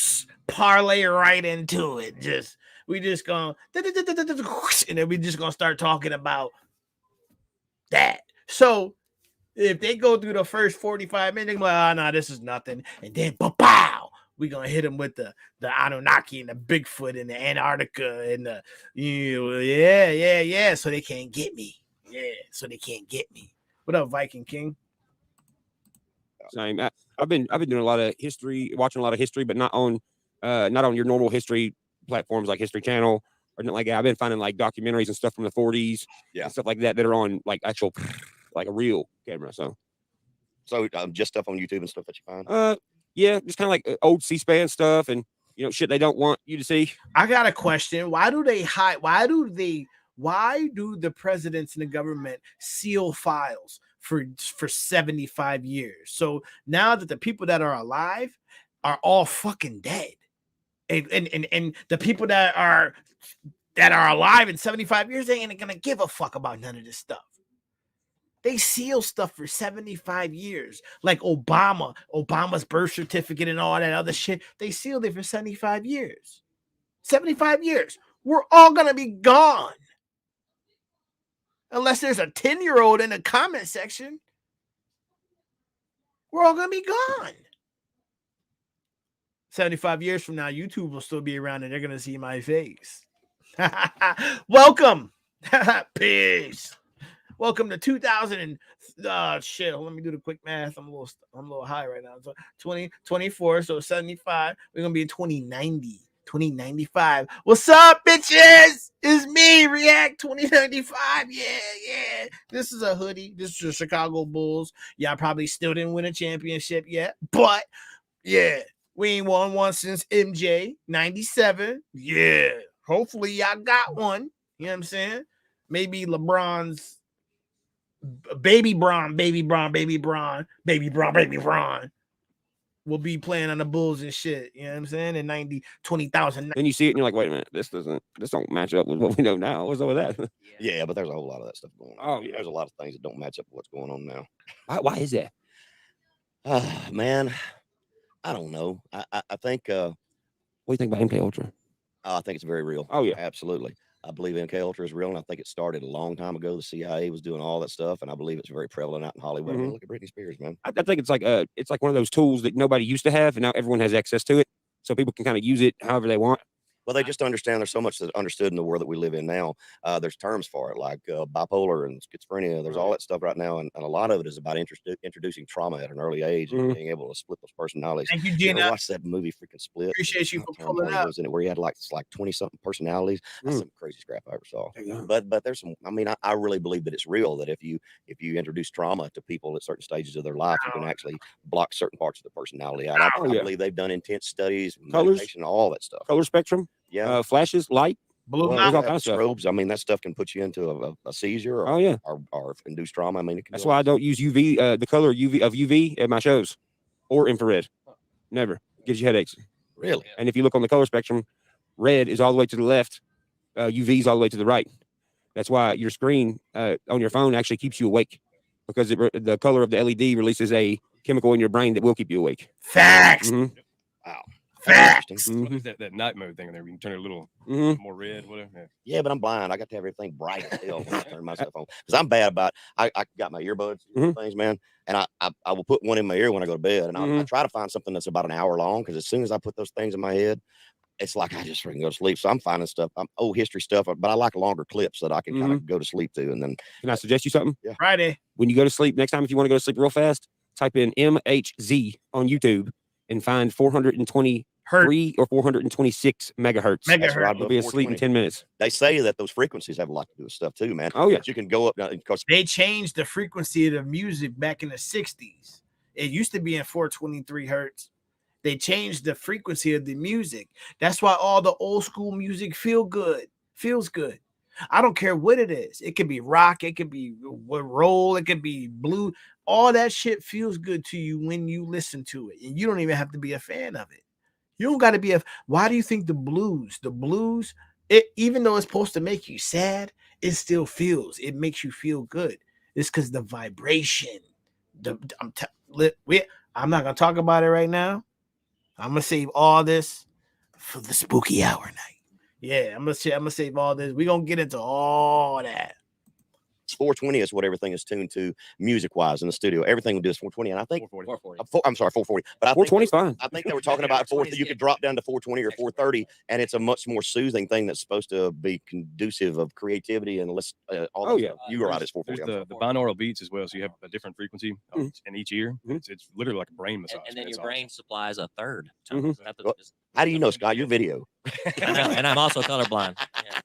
parlay right into it. We just gonna and then we just gonna start talking about that. So if they go through the first 45 minutes, they're like, oh no, this is nothing, and then pow, we're gonna hit them with the Anunnaki and the Bigfoot and the Antarctica and the so they can't get me. So they can't get me. What up, Viking King? Same. I've been doing a lot of history, watching a lot of history, but not on your normal history platforms like History Channel or nothing like that. I've been finding like documentaries and stuff from the 40s and stuff like that are on like actual like a real camera. So just stuff on YouTube and stuff that you find. Yeah, just kind of like old C-SPAN stuff and shit they don't want you to see. I got a question. Why do they hide? Why do the presidents and the government seal files for 75 years? So now that the people that are alive are all fucking dead, and the people that are alive in 75 years, they ain't gonna give a fuck about none of this stuff. They seal stuff for 75 years, like Obama's birth certificate and all that other shit. They sealed it for 75 years. 75 years. We're all going to be gone. Unless there's a 10-year-old in the comment section. We're all going to be gone. 75 years from now, YouTube will still be around and they're going to see my face. Welcome. Peace. Welcome to 2000 and shit. Let me do the quick math. I'm a little high right now. So 2024, so 75. We're gonna be in 2090, 2095. What's up, bitches? It's me, React 2095. Yeah. This is a hoodie. This is the Chicago Bulls. Y'all probably still didn't win a championship yet, but yeah, we ain't won one since MJ 97. Yeah, hopefully y'all got one. You know what I'm saying? Maybe LeBron's baby Bron will be playing on the Bulls and shit. You know what I'm saying? In 20,000. Then you see it and you're like, wait a minute, this don't match up with what we know now. What's up with that? Yeah, but there's a whole lot of that stuff going on. Oh, yeah. There's a lot of things that don't match up with what's going on now. Why is that? Man, I don't know. I think what do you think about MK Ultra? I think it's very real. Oh yeah, absolutely. I believe MK Ultra is real, and I think it started a long time ago. The CIA was doing all that stuff, and I believe it's very prevalent out in Hollywood. I mean, look at Britney Spears, man. I think it's like one of those tools that nobody used to have, and now everyone has access to it, so people can kind of use it however they want. Well, they just understand there's so much that's understood in the world that we live in now. There's terms for it, like bipolar and schizophrenia. There's all that stuff right now, and a lot of it is about introducing trauma at an early age and being able to split those personalities. Thank you, Gina. Watch that movie, freaking Split. Appreciate you for pulling up. In it where he had like 20-something personalities. That's some crazy crap I ever saw. Yeah. But there's some. I mean, I really believe that it's real. That if you introduce trauma to people at certain stages of their life, you can actually block certain parts of the personality out. I believe they've done intense studies, meditation, all that stuff. Color spectrum. Yeah, flashes, light. Blue Well, there's all Mountain. kinds of stuff. Strobes. I mean, that stuff can put you into a seizure or, Oh yeah. or induce trauma. I mean, it can That's do why all I don't use UV, the color UV at my shows, or infrared. Never gives you headaches. Really? And if you look on the color spectrum, red is all the way to the left, UV is all the way to the right. That's why your screen on your phone actually keeps you awake, because the color of the LED releases a chemical in your brain that will keep you awake. Facts. Mhm. Wow. Facts. Interesting. What is that night mode thing in there? You can turn it a little more red, whatever. Yeah. Yeah, but I'm blind. I got to have everything bright still when I turn my stuff on. Because I'm bad about I got my earbuds and things, man. And I will put one in my ear when I go to bed. And I try to find something that's about an hour long, because as soon as I put those things in my head, it's like I just freaking go to sleep. So I'm finding stuff, old history stuff, but I like longer clips that I can kind of go to sleep to. And then Can I suggest you something? Yeah. Friday. When you go to sleep, next time if you want to go to sleep real fast, type in MHZ on YouTube and find 423 or 426 megahertz. That's what I You'll be asleep in 10 minutes. They say that those frequencies have a lot to do with stuff too, man. Oh yeah. But you can go up now because They changed the frequency of the music back in the 60s. It used to be in 423 hertz. They changed the frequency of the music. That's why all the old school music feels good. I don't care what it is. It could be rock, it could be roll, it could be blue. All that shit feels good to you when you listen to it. And you don't even have to be a fan of it. You don't got to be why do you think the blues, even though it's supposed to make you sad, it still feels, it makes you feel good. It's because the vibration. I'm not gonna talk about it right now. I'm gonna save all this for the spooky hour night. Yeah, I'm gonna save all this. We're gonna get into all that. 420 is what everything is tuned to music wise in the studio. Everything we do is 420. And I think 440. I'm sorry, 440. But I 420 is think, fine. I think they were talking about 430. You could drop down to 420 or 430, and it's a much more soothing thing that's supposed to be conducive of creativity and all that stuff. You were right, it's 440. There's the binaural beats as well, so you have a different frequency in each ear. It's literally like a brain massage. And then your brain supplies a third. How do you know, Scott? Your video. And I'm also colorblind.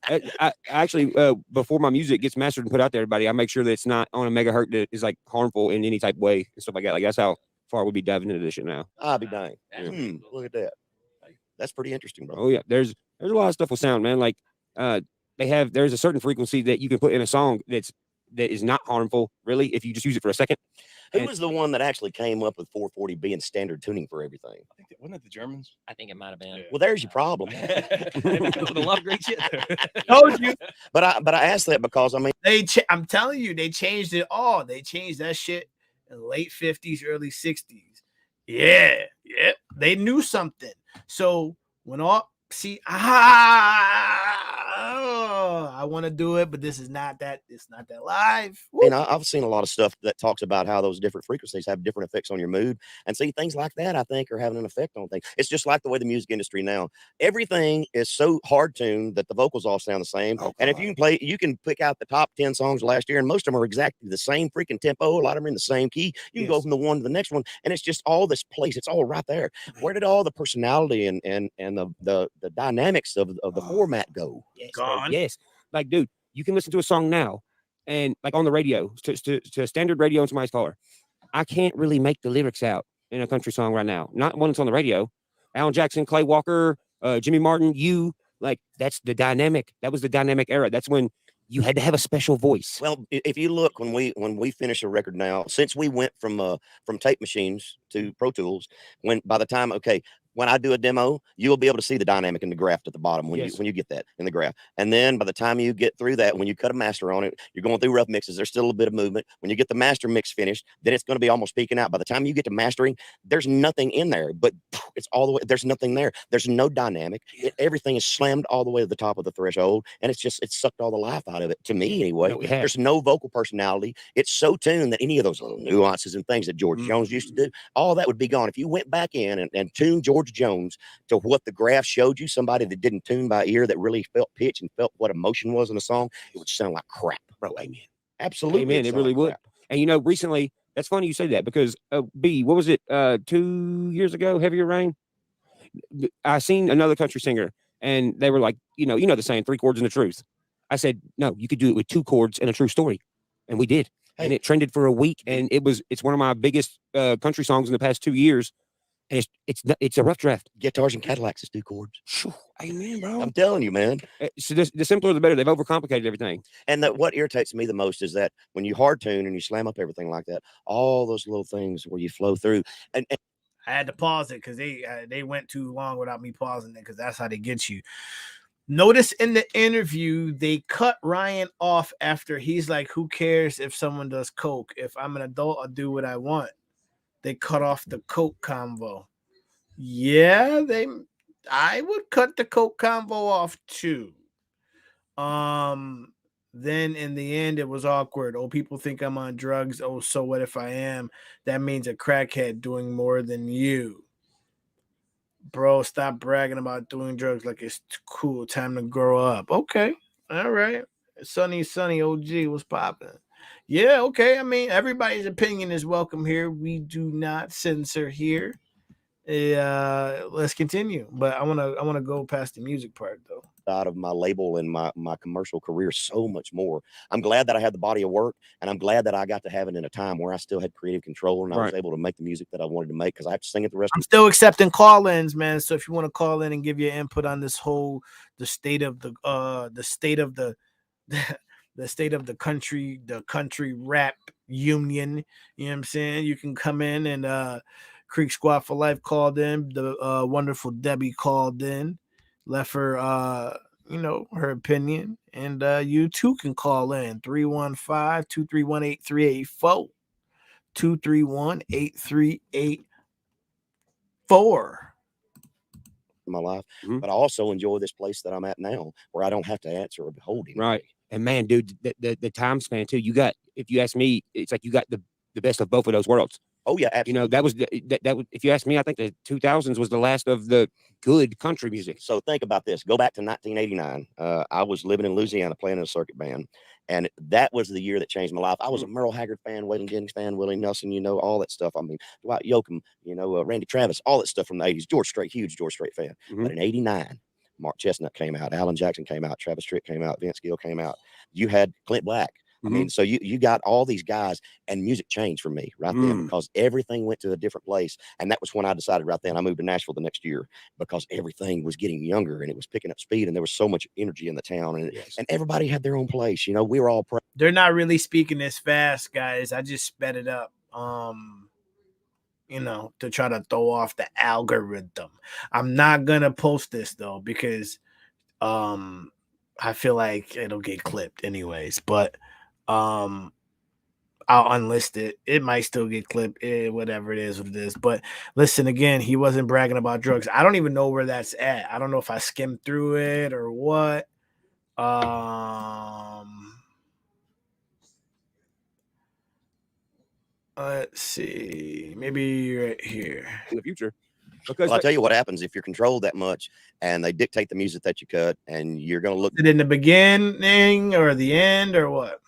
Yeah. I actually, before my music gets mastered and put out to everybody, I make sure that it's not on a megahertz that is like harmful in any type of way and stuff like that. Like that's how far we'll be diving into this shit now. I'll be dang. Look at that. That's pretty interesting, bro. Oh yeah, there's a lot of stuff with sound, man. Like there's a certain frequency that you can put in a song that is not harmful, really, if you just use it for a second. Who was the one that actually came up with 440 being standard tuning for everything? I think wasn't it the Germans? I think it might have been. Well, there's your problem. A lot of great shit there. Told you. But I asked that because I mean I'm telling you, they changed it all. They changed that shit in the late 50s, early 60s. Yeah, they knew something. So when I want to do it, but this is not that. It's not that live. And I've seen a lot of stuff that talks about how those different frequencies have different effects on your mood, and see things like that. I think are having an effect on things. It's just like the way the music industry now. Everything is so hard tuned that the vocals all sound the same. And if you can pick out the top 10 songs last year, and most of them are exactly the same freaking tempo. A lot of them are in the same key. You can go from the one to the next one, and it's just all this place. It's all right there. Where did all the personality and the dynamics of the format go? Gone. Yes. Like, dude, you can listen to a song now and like on the radio to standard radio in somebody's car. I can't really make the lyrics out in a country song right now. Not one that's on the radio. Alan Jackson, Clay Walker, Jimmy Martin, that's the dynamic. That was the dynamic era. That's when you had to have a special voice. Well, if you look when we finish a record now, since we went from tape machines to Pro Tools, by the time when I do a demo, you'll be able to see the dynamic in the graph at the bottom when you get that in the graph. And then by the time you get through that, when you cut a master on it, you're going through rough mixes. There's still a bit of movement. When you get the master mix finished, then it's going to be almost peaking out. By the time you get to mastering, there's nothing in there, but it's all the way. There's nothing there. There's no dynamic. Everything is slammed all the way to the top of the threshold, and it's sucked all the life out of it. To me, anyway. There's no vocal personality. It's so tuned that any of those little nuances and things that George Jones used to do, all that would be gone. If you went back in and tuned George Jones to what the graph showed you, somebody that didn't tune by ear, that really felt pitch and felt what emotion was in a song, it would sound like crap. Bro, amen. Absolutely. Amen. It really would. Crap. And recently, that's funny you say that because B, what was it? 2 years ago, Heavier Rain? I seen another country singer and they were like, the saying, 3 chords and the truth. I said, no, you could do it with 2 chords and a true story. And we did. And it trended for a week. And it's one of my biggest country songs in the past 2 years. And it's a rough draft. Guitars and Cadillacs is 2 chords. Amen, bro. I'm telling you, man. So the simpler the better. They've overcomplicated everything. And what irritates me the most is that when you hard tune and you slam up everything like that, all those little things where you flow through. And I had to pause it because they went too long without me pausing it, because that's how they get you. Notice in the interview, they cut Ryan off after he's like, who cares if someone does coke? If I'm an adult, I'll do what I want. They cut off the coke convo. Yeah, I would cut the coke convo off too. Then in the end, it was awkward. Oh, people think I'm on drugs. Oh, so what if I am? That means a crackhead doing more than you. Bro, stop bragging about doing drugs like it's cool. Time to grow up. Okay. All right. Sunny OG, what's popping? Yeah, okay. I mean, everybody's opinion is welcome here. We do not censor here. Let's continue. But I wanna go past the music part though. Out of my label and my commercial career so much more. I'm glad that I had the body of work, and I'm glad that I got to have it in a time where I still had creative control and I was able to make the music that I wanted to make, because I have to sing it the rest. I'm still accepting call-ins, man. So if you want to call in and give your input on this whole the state of the country rap union, you know what I'm saying? You can come in, and Creek Squad for Life called in. The wonderful Debbie called in. Left her, her opinion, and you too can call in 315-231-8384, 231-8384. My life, but I also enjoy this place that I'm at now, where I don't have to answer or behold him. Right, and man, dude, the time span too. You got, if you ask me, it's like you got the best of both of those worlds. Oh yeah, absolutely. You know, that was if you ask me, I think the 2000s was the last of the good country music. So think about this. Go back to 1989. I was living in Louisiana playing in a circuit band, and that was the year that changed my life. I was a Merle Haggard fan, Waylon Jennings fan, Willie Nelson, all that stuff. I mean, Dwight Yoakam, Randy Travis, all that stuff from the 80s. George Strait, huge George Strait fan. But in 89, Mark Chestnut came out, Alan Jackson came out, Travis Tritt came out, Vince Gill came out. You had Clint Black. I mean, so you got all these guys, and music changed for me right then, because everything went to a different place. And that was when I decided right then I moved to Nashville the next year, because everything was getting younger and it was picking up speed, and there was so much energy in the town, and everybody had their own place. We were all they're not really speaking this fast, guys. I just sped it up. To try to throw off the algorithm. I'm not gonna post this though, because I feel like it'll get clipped anyways, but I'll unlist it. It might still get clipped, whatever it is, what it is. But listen, again, he wasn't bragging about drugs. I don't even know where that's at. I don't know if I skimmed through it or what. Let's see. Maybe right here in the future. Because I'll tell you what happens if you're controlled that much and they dictate the music that you cut, and you're going to look. Is it in the beginning or the end or what?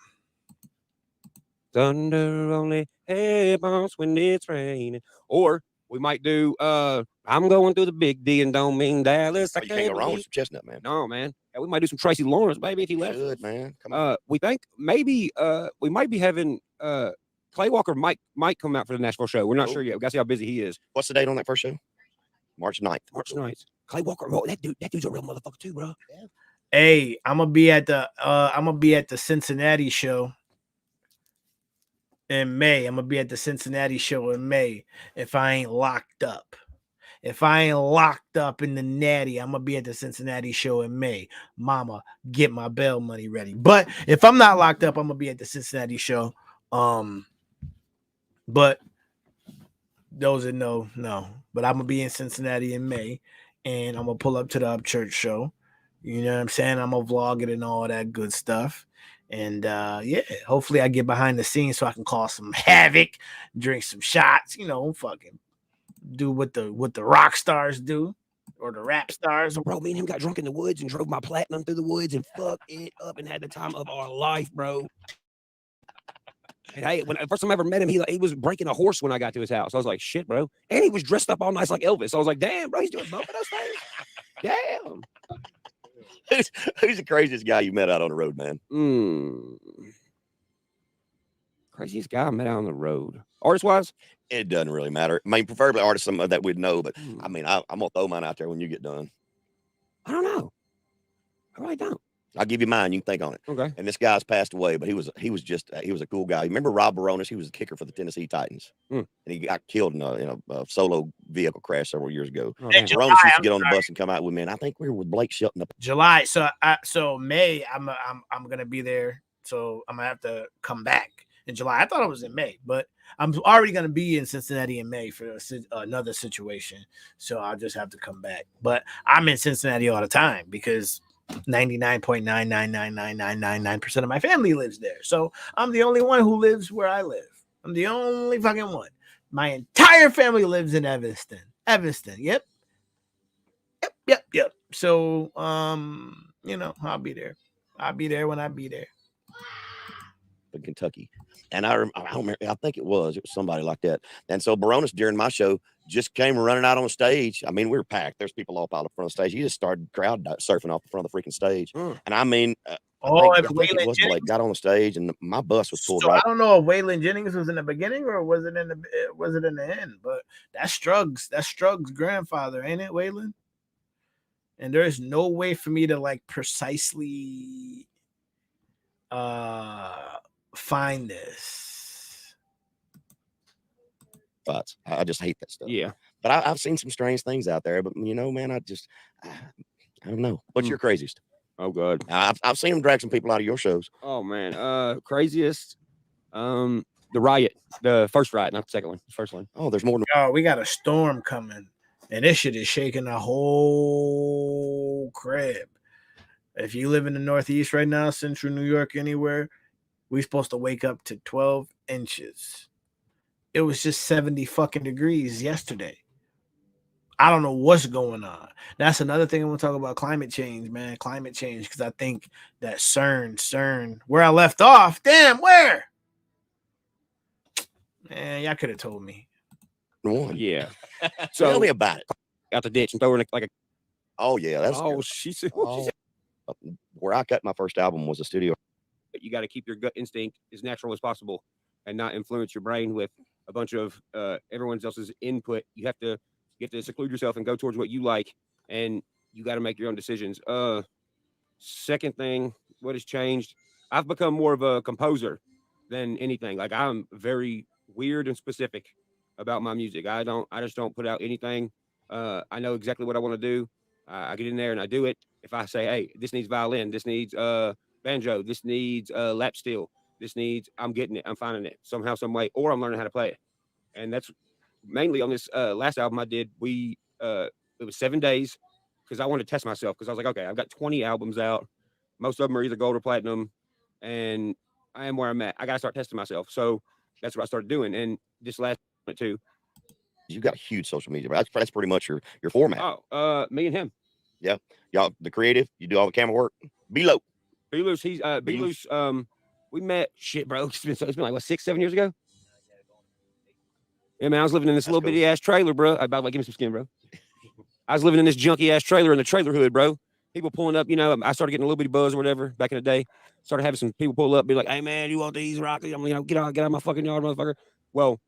Thunder only happens when it's raining. Or we might do I'm going through the big D and don't mean Dallas. You can't go wrong with some Chestnut, man. No, man. Yeah, we might do some Tracy Lawrence, baby, if he left. Good, man. Come on. We think maybe we might be having Clay Walker might come out for the Nashville show. We're not sure yet. We got to see how busy he is. What's the date on that first show? March 9th. March 9th. Clay Walker, that dude's a real motherfucker too, bro. Yeah. Hey, I'm gonna be at the Cincinnati show in May. I'm gonna be at the Cincinnati show in May if I ain't locked up. If I ain't locked up in the natty, I'm gonna be at the Cincinnati show in May. Mama, get my bail money ready. But if I'm not locked up, I'm gonna be at the Cincinnati show. But those that know. But I'm gonna be in Cincinnati in May, and I'm gonna pull up to the Upchurch show. You know what I'm saying? I'm gonna vlog it and all that good stuff. And hopefully I get behind the scenes so I can cause some havoc, drink some shots, fucking do what the rock stars do, or the rap stars. Bro, me and him got drunk in the woods and drove my Platinum through the woods and fucked it up and had the time of our life, bro. And when the first time I ever met him, he was breaking a horse when I got to his house. I was like, shit, bro. And he was dressed up all nice like Elvis. I was like, damn, bro, he's doing both of those things. Damn. Who's the craziest guy you met out on the road, man? Craziest guy I met out on the road. Artist wise? It doesn't really matter. I mean, preferably artists that we'd know, but I mean, I'm gonna throw mine out there when you get done. I don't know. I really don't. I'll give you mine. You can think on it. Okay. And this guy's passed away, but he was a cool guy. You remember Rob Baronis? He was a kicker for the Tennessee Titans, and he got killed in a solo vehicle crash several years ago. Oh, And damn. Baronis used to get on the bus and come out with me, and I think we were with Blake Shelton. July. So May, I'm gonna be there. So I'm gonna have to come back in July. I thought it was in May, but I'm already gonna be in Cincinnati in May for another situation. So I'll just have to come back. But I'm in Cincinnati all the time because 99.9999999% of my family lives there. So I'm the only one who lives where I live. I'm the only fucking one. My entire family lives in Evanston. Yep. So I'll be there. I'll be there when I be there. In Kentucky. And I don't remember, I think it was somebody like that. And so Baronis during my show just came running out on the stage. I mean, we were packed. There's people all piled up in front of the stage. He just started crowd surfing off the front of the freaking stage. And I mean, I think it was Blake got on the stage and my bus was pulled right. I don't know if Waylon Jennings was in the beginning or was it in the end, but that's Strug's grandfather, ain't it, Waylon? And there's no way for me to like precisely find this. But I just hate that stuff. Yeah. But I've seen some strange things out there. But man, I don't know. What's your craziest? Oh God. I've seen them drag some people out of your shows. Oh man. Craziest. The riot. The first riot, not the second one. The first one. Oh, there's more than we got a storm coming. And this shit is shaking the whole crib. If you live in the Northeast right now, Central New York, anywhere, we're supposed to wake up to 12 inches. It was just 70 fucking degrees yesterday. I don't know what's going on. That's another thing I want to talk about, climate change, man. Climate change, because I think that CERN, where I left off, damn, where? Man, y'all could have told me. One. Yeah. So tell me about it. Out the ditch and throw her in like a. Oh yeah, that's. Oh, she said. Where I cut my first album was a studio. You got to keep your gut instinct as natural as possible, and not influence your brain with a bunch of everyone else's input. You have to seclude yourself and go towards what you like, and you got to make your own decisions. Second thing, what has changed? I've become more of a composer than anything. Like I'm very weird and specific about my music. I just don't put out anything. I know exactly what I want to do. I get in there and I do it. If I say, hey, this needs violin, this needs banjo, this needs lap steel, I'm getting it. I'm finding it somehow, some way, or I'm learning how to play it. And that's mainly on this last album I did. It was 7 days because I wanted to test myself because I was like, okay, I've got 20 albums out. Most of them are either gold or platinum, and I am where I'm at. I got to start testing myself. So that's what I started doing. And this last too. You got a huge social media. That's pretty much your format. Oh, me and him. Yeah, y'all the creative. You do all the camera work. B-Low. B-Loose. He's B-Loose. We met. Shit, bro. It's been like what 6-7 years ago. Yeah, man. I was living in this little bitty ass trailer, bro. I about like give me some skin, bro. I was living in this junky ass trailer in the trailer hood, bro. People pulling up. I started getting a little bitty buzz or whatever back in the day. Started having some people pull up, be like, "Hey, man, you want these Rocky?" I'm get out of my fucking yard, motherfucker. Well,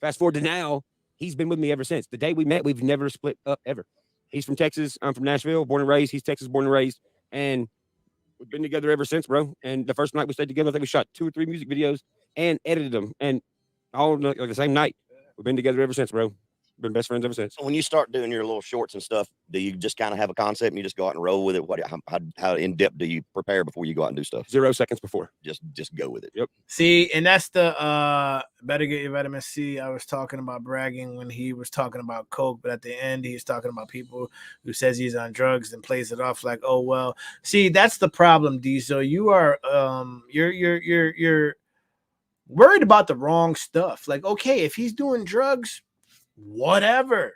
fast forward to now. He's been with me ever since. The day we met, we've never split up ever. He's from Texas. I'm from Nashville, born and raised. He's Texas, born and raised. And we've been together ever since, bro. And the first night we stayed together, I think we shot 2 or 3 music videos and edited them. And all like the same night. We've been together ever since, bro. Been best friends ever since. So when you start doing your little shorts and stuff, do you just kind of have a concept and you just go out and roll with it? How in depth do you prepare before you go out and do stuff? 0 seconds before. Just go with it. Yep. See, and that's the better get your vitamin C. I was talking about bragging when he was talking about coke, but at the end he's talking about people who says he's on drugs and plays it off like, oh well. See, that's the problem, D. So you are you're worried about the wrong stuff. Like, okay, if he's doing drugs, whatever.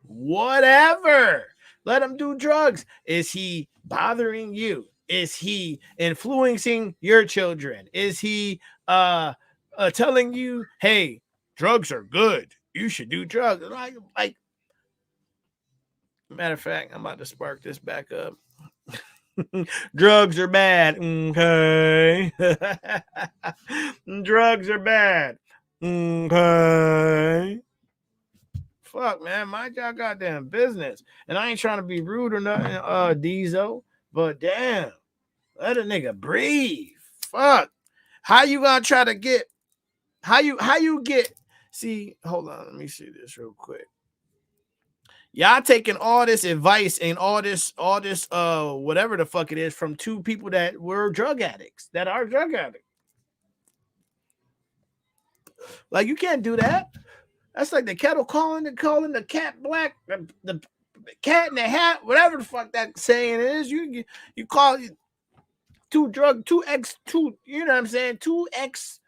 Let him do drugs. Is he bothering you? Is he influencing your children? Is he telling you, hey, drugs are good, you should do drugs? Like matter of fact, I'm about to spark this back up. Drugs are bad. Okay. Drugs are bad. Okay. Fuck, man. Mind y'all goddamn business. And I ain't trying to be rude or nothing, Diesel, but damn, let a nigga breathe. Fuck. How you gonna try to get how you get see, hold on, let me see this real quick. Y'all taking all this advice and all this whatever the fuck it is from two people that were drug addicts, that are drug addicts. Like, you can't do that. That's like the kettle calling the cat black, the cat in the hat, whatever the fuck that saying is. You call it two, you know what I'm saying? 2X,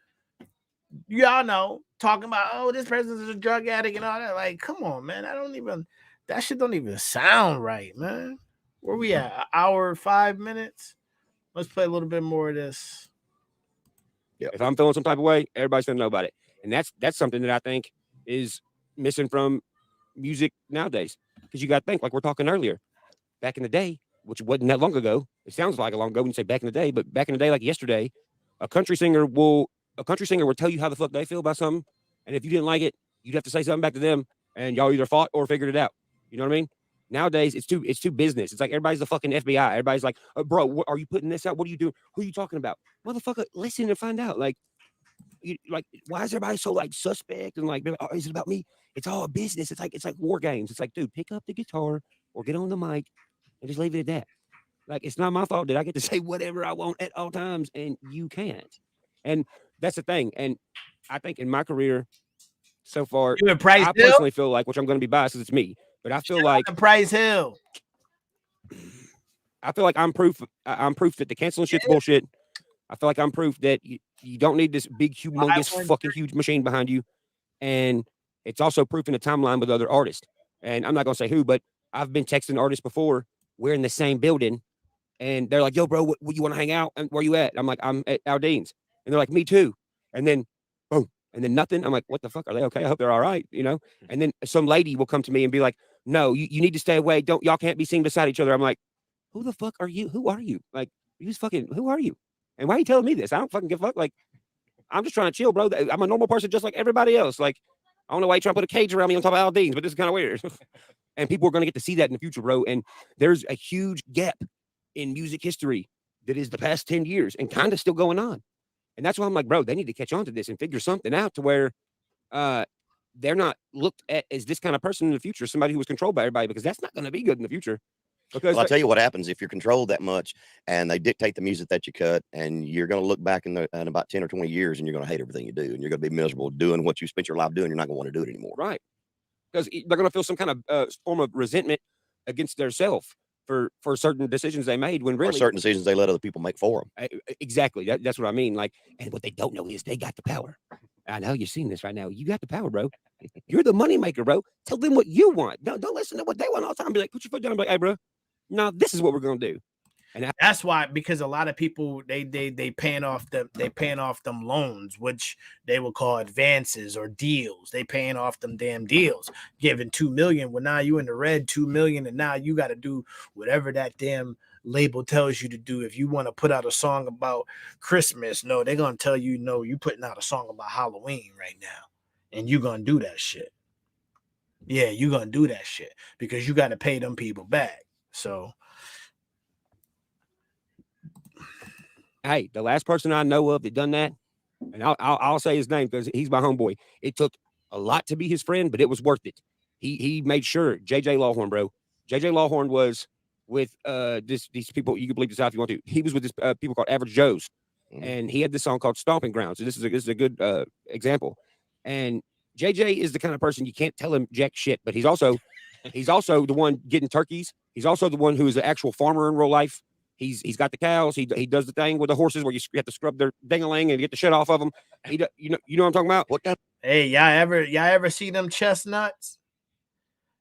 y'all know, talking about, oh, this person's a drug addict and all that. Like, come on, man. That shit don't even sound right, man. Where we at? An hour, 5 minutes? Let's play a little bit more of this. Yeah. If I'm feeling some type of way, everybody's gonna know about it. And that's something that I think is missing from music nowadays. Because you got to think, like we're talking earlier, back in the day, which wasn't that long ago. It sounds like a long ago when you say back in the day, but back in the day, like yesterday, a country singer will tell you how the fuck they feel about something. And if you didn't like it, you'd have to say something back to them, and y'all either fought or figured it out. You know what I mean? Nowadays, it's too business. It's like everybody's the fucking FBI. Everybody's like, bro, are you putting this out? What are you doing? Who are you talking about? Motherfucker, listen and find out. Like, why is everybody so like suspect and like, oh, is it about me? It's all a business. It's like war games. It's like, dude, pick up the guitar or get on the mic and just leave it at that. Like, it's not my fault that I get to say whatever I want at all times, and you can't. And that's the thing. And I think in my career so far, I personally feel like, which I'm going to be biased because it's me, but I feel like Price Hill. I feel like I'm proof that the canceling shit's bullshit. I feel like I'm proof that you don't need this big, humongous, fucking huge machine behind you. And it's also proof in the timeline with other artists. And I'm not going to say who, but I've been texting artists before. We're in the same building. And they're like, yo, bro, what you want to hang out? And where you at? I'm like, I'm at Aldean's. And they're like, me too. And then, boom. And then nothing. I'm like, what the fuck? Are they okay? I hope they're all right. You know? And then some lady will come to me and be like, no, you need to stay away. Y'all can't be seen beside each other. I'm like, who the fuck are you? Who are you? Like, who are you? And why are you telling me this? I don't fucking give a fuck. Like, I'm just trying to chill, bro. I'm a normal person just like everybody else. Like, I don't know why you're trying to put a cage around me on top of Aldean's, but this is kind of weird. And people are going to get to see that in the future, bro. And there's a huge gap in music history that is the past 10 years and kind of still going on. And that's why I'm like, bro, they need to catch on to this and figure something out to where they're not looked at as this kind of person in the future, somebody who was controlled by everybody, because that's not going to be good in the future. Because I'll tell you what happens if you're controlled that much and they dictate the music that you cut, and you're going to look back in about 10 or 20 years and you're going to hate everything you do, and you're going to be miserable doing what you spent your life doing. You're not going to want to do it anymore. Right. Because they're going to feel some kind of form of resentment against their self for certain decisions they made when really or certain decisions they let other people make for them. Exactly. That's what I mean. Like, and what they don't know is they got the power. I know you're seeing this right now. You got the power, bro. You're the money maker, bro. Tell them what you want. Don't listen to what they want all the time. Be like, put your foot down and be like, hey, bro, no, this is what we're gonna do. And that's why, because a lot of people they paying off them loans, which they will call advances or deals. They paying off them damn deals, giving $2 million. Well, now you in the red, $2 million, and now you got to do whatever that damn label tells you to do. If you want to put out a song about Christmas, no, they're gonna tell you, no, you putting out a song about Halloween right now, and you gonna do that shit. Yeah, you gonna do that shit because you got to pay them people back. So, hey, the last person I know of that done that, and I'll say his name because he's my homeboy. It took a lot to be his friend, but it was worth it. He made sure. JJ Lawhorn, bro. JJ Lawhorn was with these people. You can believe this out if you want to. He was with this people called Average Joes, and he had this song called Stomping Grounds. So this is a good example. And JJ is the kind of person you can't tell him jack shit, but he's also the one getting turkeys. He's also the one who is an actual farmer in real life. He's got the cows. He does the thing with the horses where you have to scrub their ding-a-ling and get the shit off of them. You know what I'm talking about? What kind? Hey, y'all ever see them chestnuts?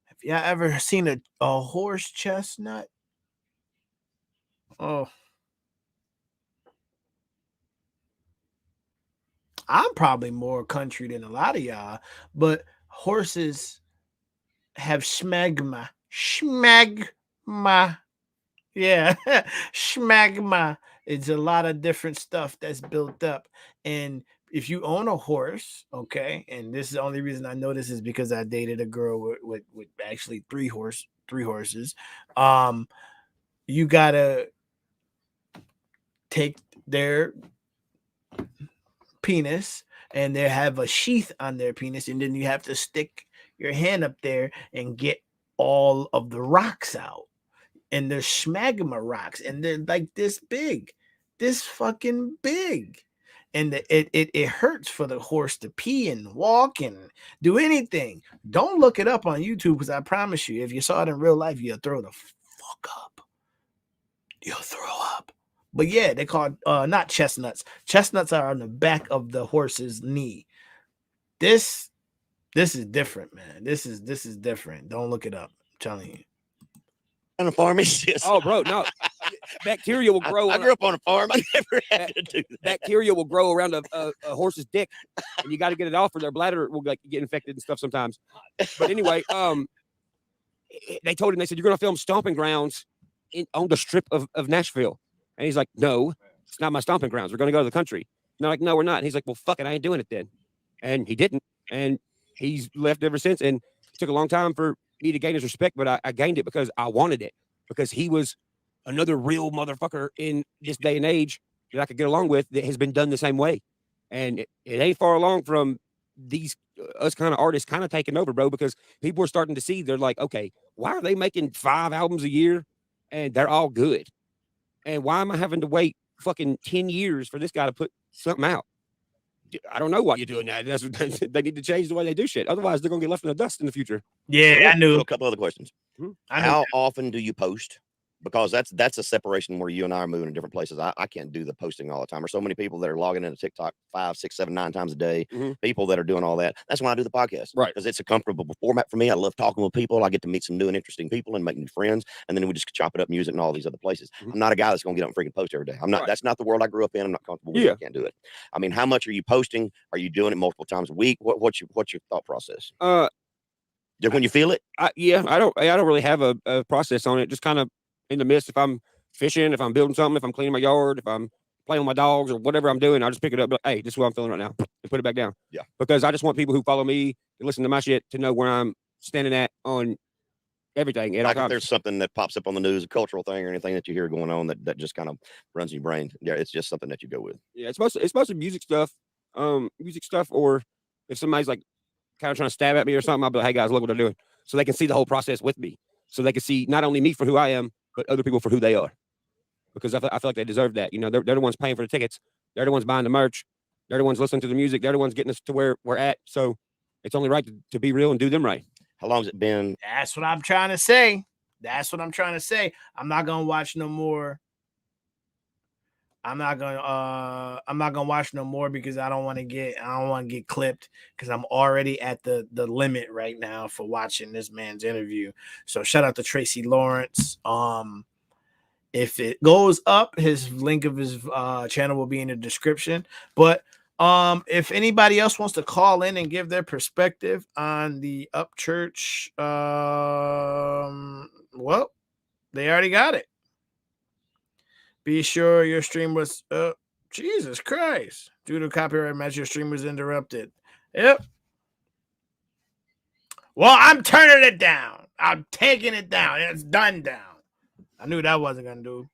Have y'all ever seen a horse chestnut? Oh, I'm probably more country than a lot of y'all, but horses have schmegma. Yeah, schmagma. It's a lot of different stuff that's built up. And if you own a horse, okay, and this is the only reason I know this is because I dated a girl with actually three horses. You gotta take their penis and they have a sheath on their penis, and then you have to stick your hand up there and get all of the rocks out. And they're schmagma rocks, and they're like this big, this fucking big. And it hurts for the horse to pee and walk and do anything. Don't look it up on YouTube, because I promise you, if you saw it in real life, you'll throw the fuck up. You'll throw up. But yeah, they call not chestnuts. Chestnuts are on the back of the horse's knee. This is different, man. This is different. Don't look it up. I'm telling you. On a farm, it's just, Oh, bro, no. Bacteria will grow. I grew up on a farm. I never had to do that. Bacteria will grow around a horse's dick, and you got to get it off, or their bladder will like get infected and stuff sometimes. But anyway, they told him, they said, you're going to film stomping grounds on the strip of Nashville. And he's like, no, it's not my stomping grounds. We're going to go to the country. And they're like, no, we're not. And he's like, well, fuck it, I ain't doing it then. And he didn't. And he's left ever since. And it took a long time for me to gain his respect, but I gained it because I wanted it, because he was another real motherfucker in this day and age that I could get along with that has been done the same way. And it ain't far along from these us kind of artists kind of taking over, bro, because people are starting to see, they're like, okay, why are they making 5 albums a year and they're all good? And why am I having to wait fucking 10 years for this guy to put something out? I don't know why you're doing that. They need to change the way they do shit. Otherwise, they're going to get left in the dust in the future. Yeah, I knew. So a couple other questions. How often do you post? Because that's a separation where you and I are moving to different places. I can't do the posting all the time. There's so many people that are logging into TikTok 5, 6, 7, 9 times a day. People that are doing all that. That's why I do the podcast, right? Because it's a comfortable format for me. I love talking with people. I get to meet some new and interesting people and make new friends. And then we just chop it up music and all these other places. I'm not a guy that's going to get up and freaking post every day. I'm not. Right. That's not the world I grew up in. I'm not comfortable with it. I can't do it. I mean, how much are you posting? Are you doing it multiple times a week? What's your thought process? Just when you feel it? I don't really have a process on it. Just kind of in the midst. If I'm fishing, if I'm building something, if I'm cleaning my yard, if I'm playing with my dogs or whatever I'm doing, I'll just pick it up. Like, hey, this is what I'm feeling right now, and put it back down. Yeah. Because I just want people who follow me and listen to my shit to know where I'm standing at on everything. Like if there's something that pops up on the news, a cultural thing or anything that you hear going on that just kind of runs in your brain. Yeah, it's just something that you go with. Yeah, it's mostly music stuff. Or if somebody's like kind of trying to stab at me or something, I'll be like, hey guys, look what I'm doing. So they can see the whole process with me. So they can see not only me for who I am, but other people for who they are. Because I feel like they deserve that. You know, they're the ones paying for the tickets. They're the ones buying the merch. They're the ones listening to the music. They're the ones getting us to where we're at. So it's only right to be real and do them right. How long has it been? That's what I'm trying to say. I'm not gonna watch no more. I'm not gonna watch no more because I don't want to get clipped, because I'm already at the limit right now for watching this man's interview. So shout out to Tracy Lawrence. If it goes up, his link of his channel will be in the description. But if anybody else wants to call in and give their perspective on the Upchurch, well, they already got it. Be sure your stream was Jesus Christ. Due to copyright match, your stream was interrupted. Yep. Well, I'm turning it down. I'm taking it down. It's done down. I knew that wasn't gonna do.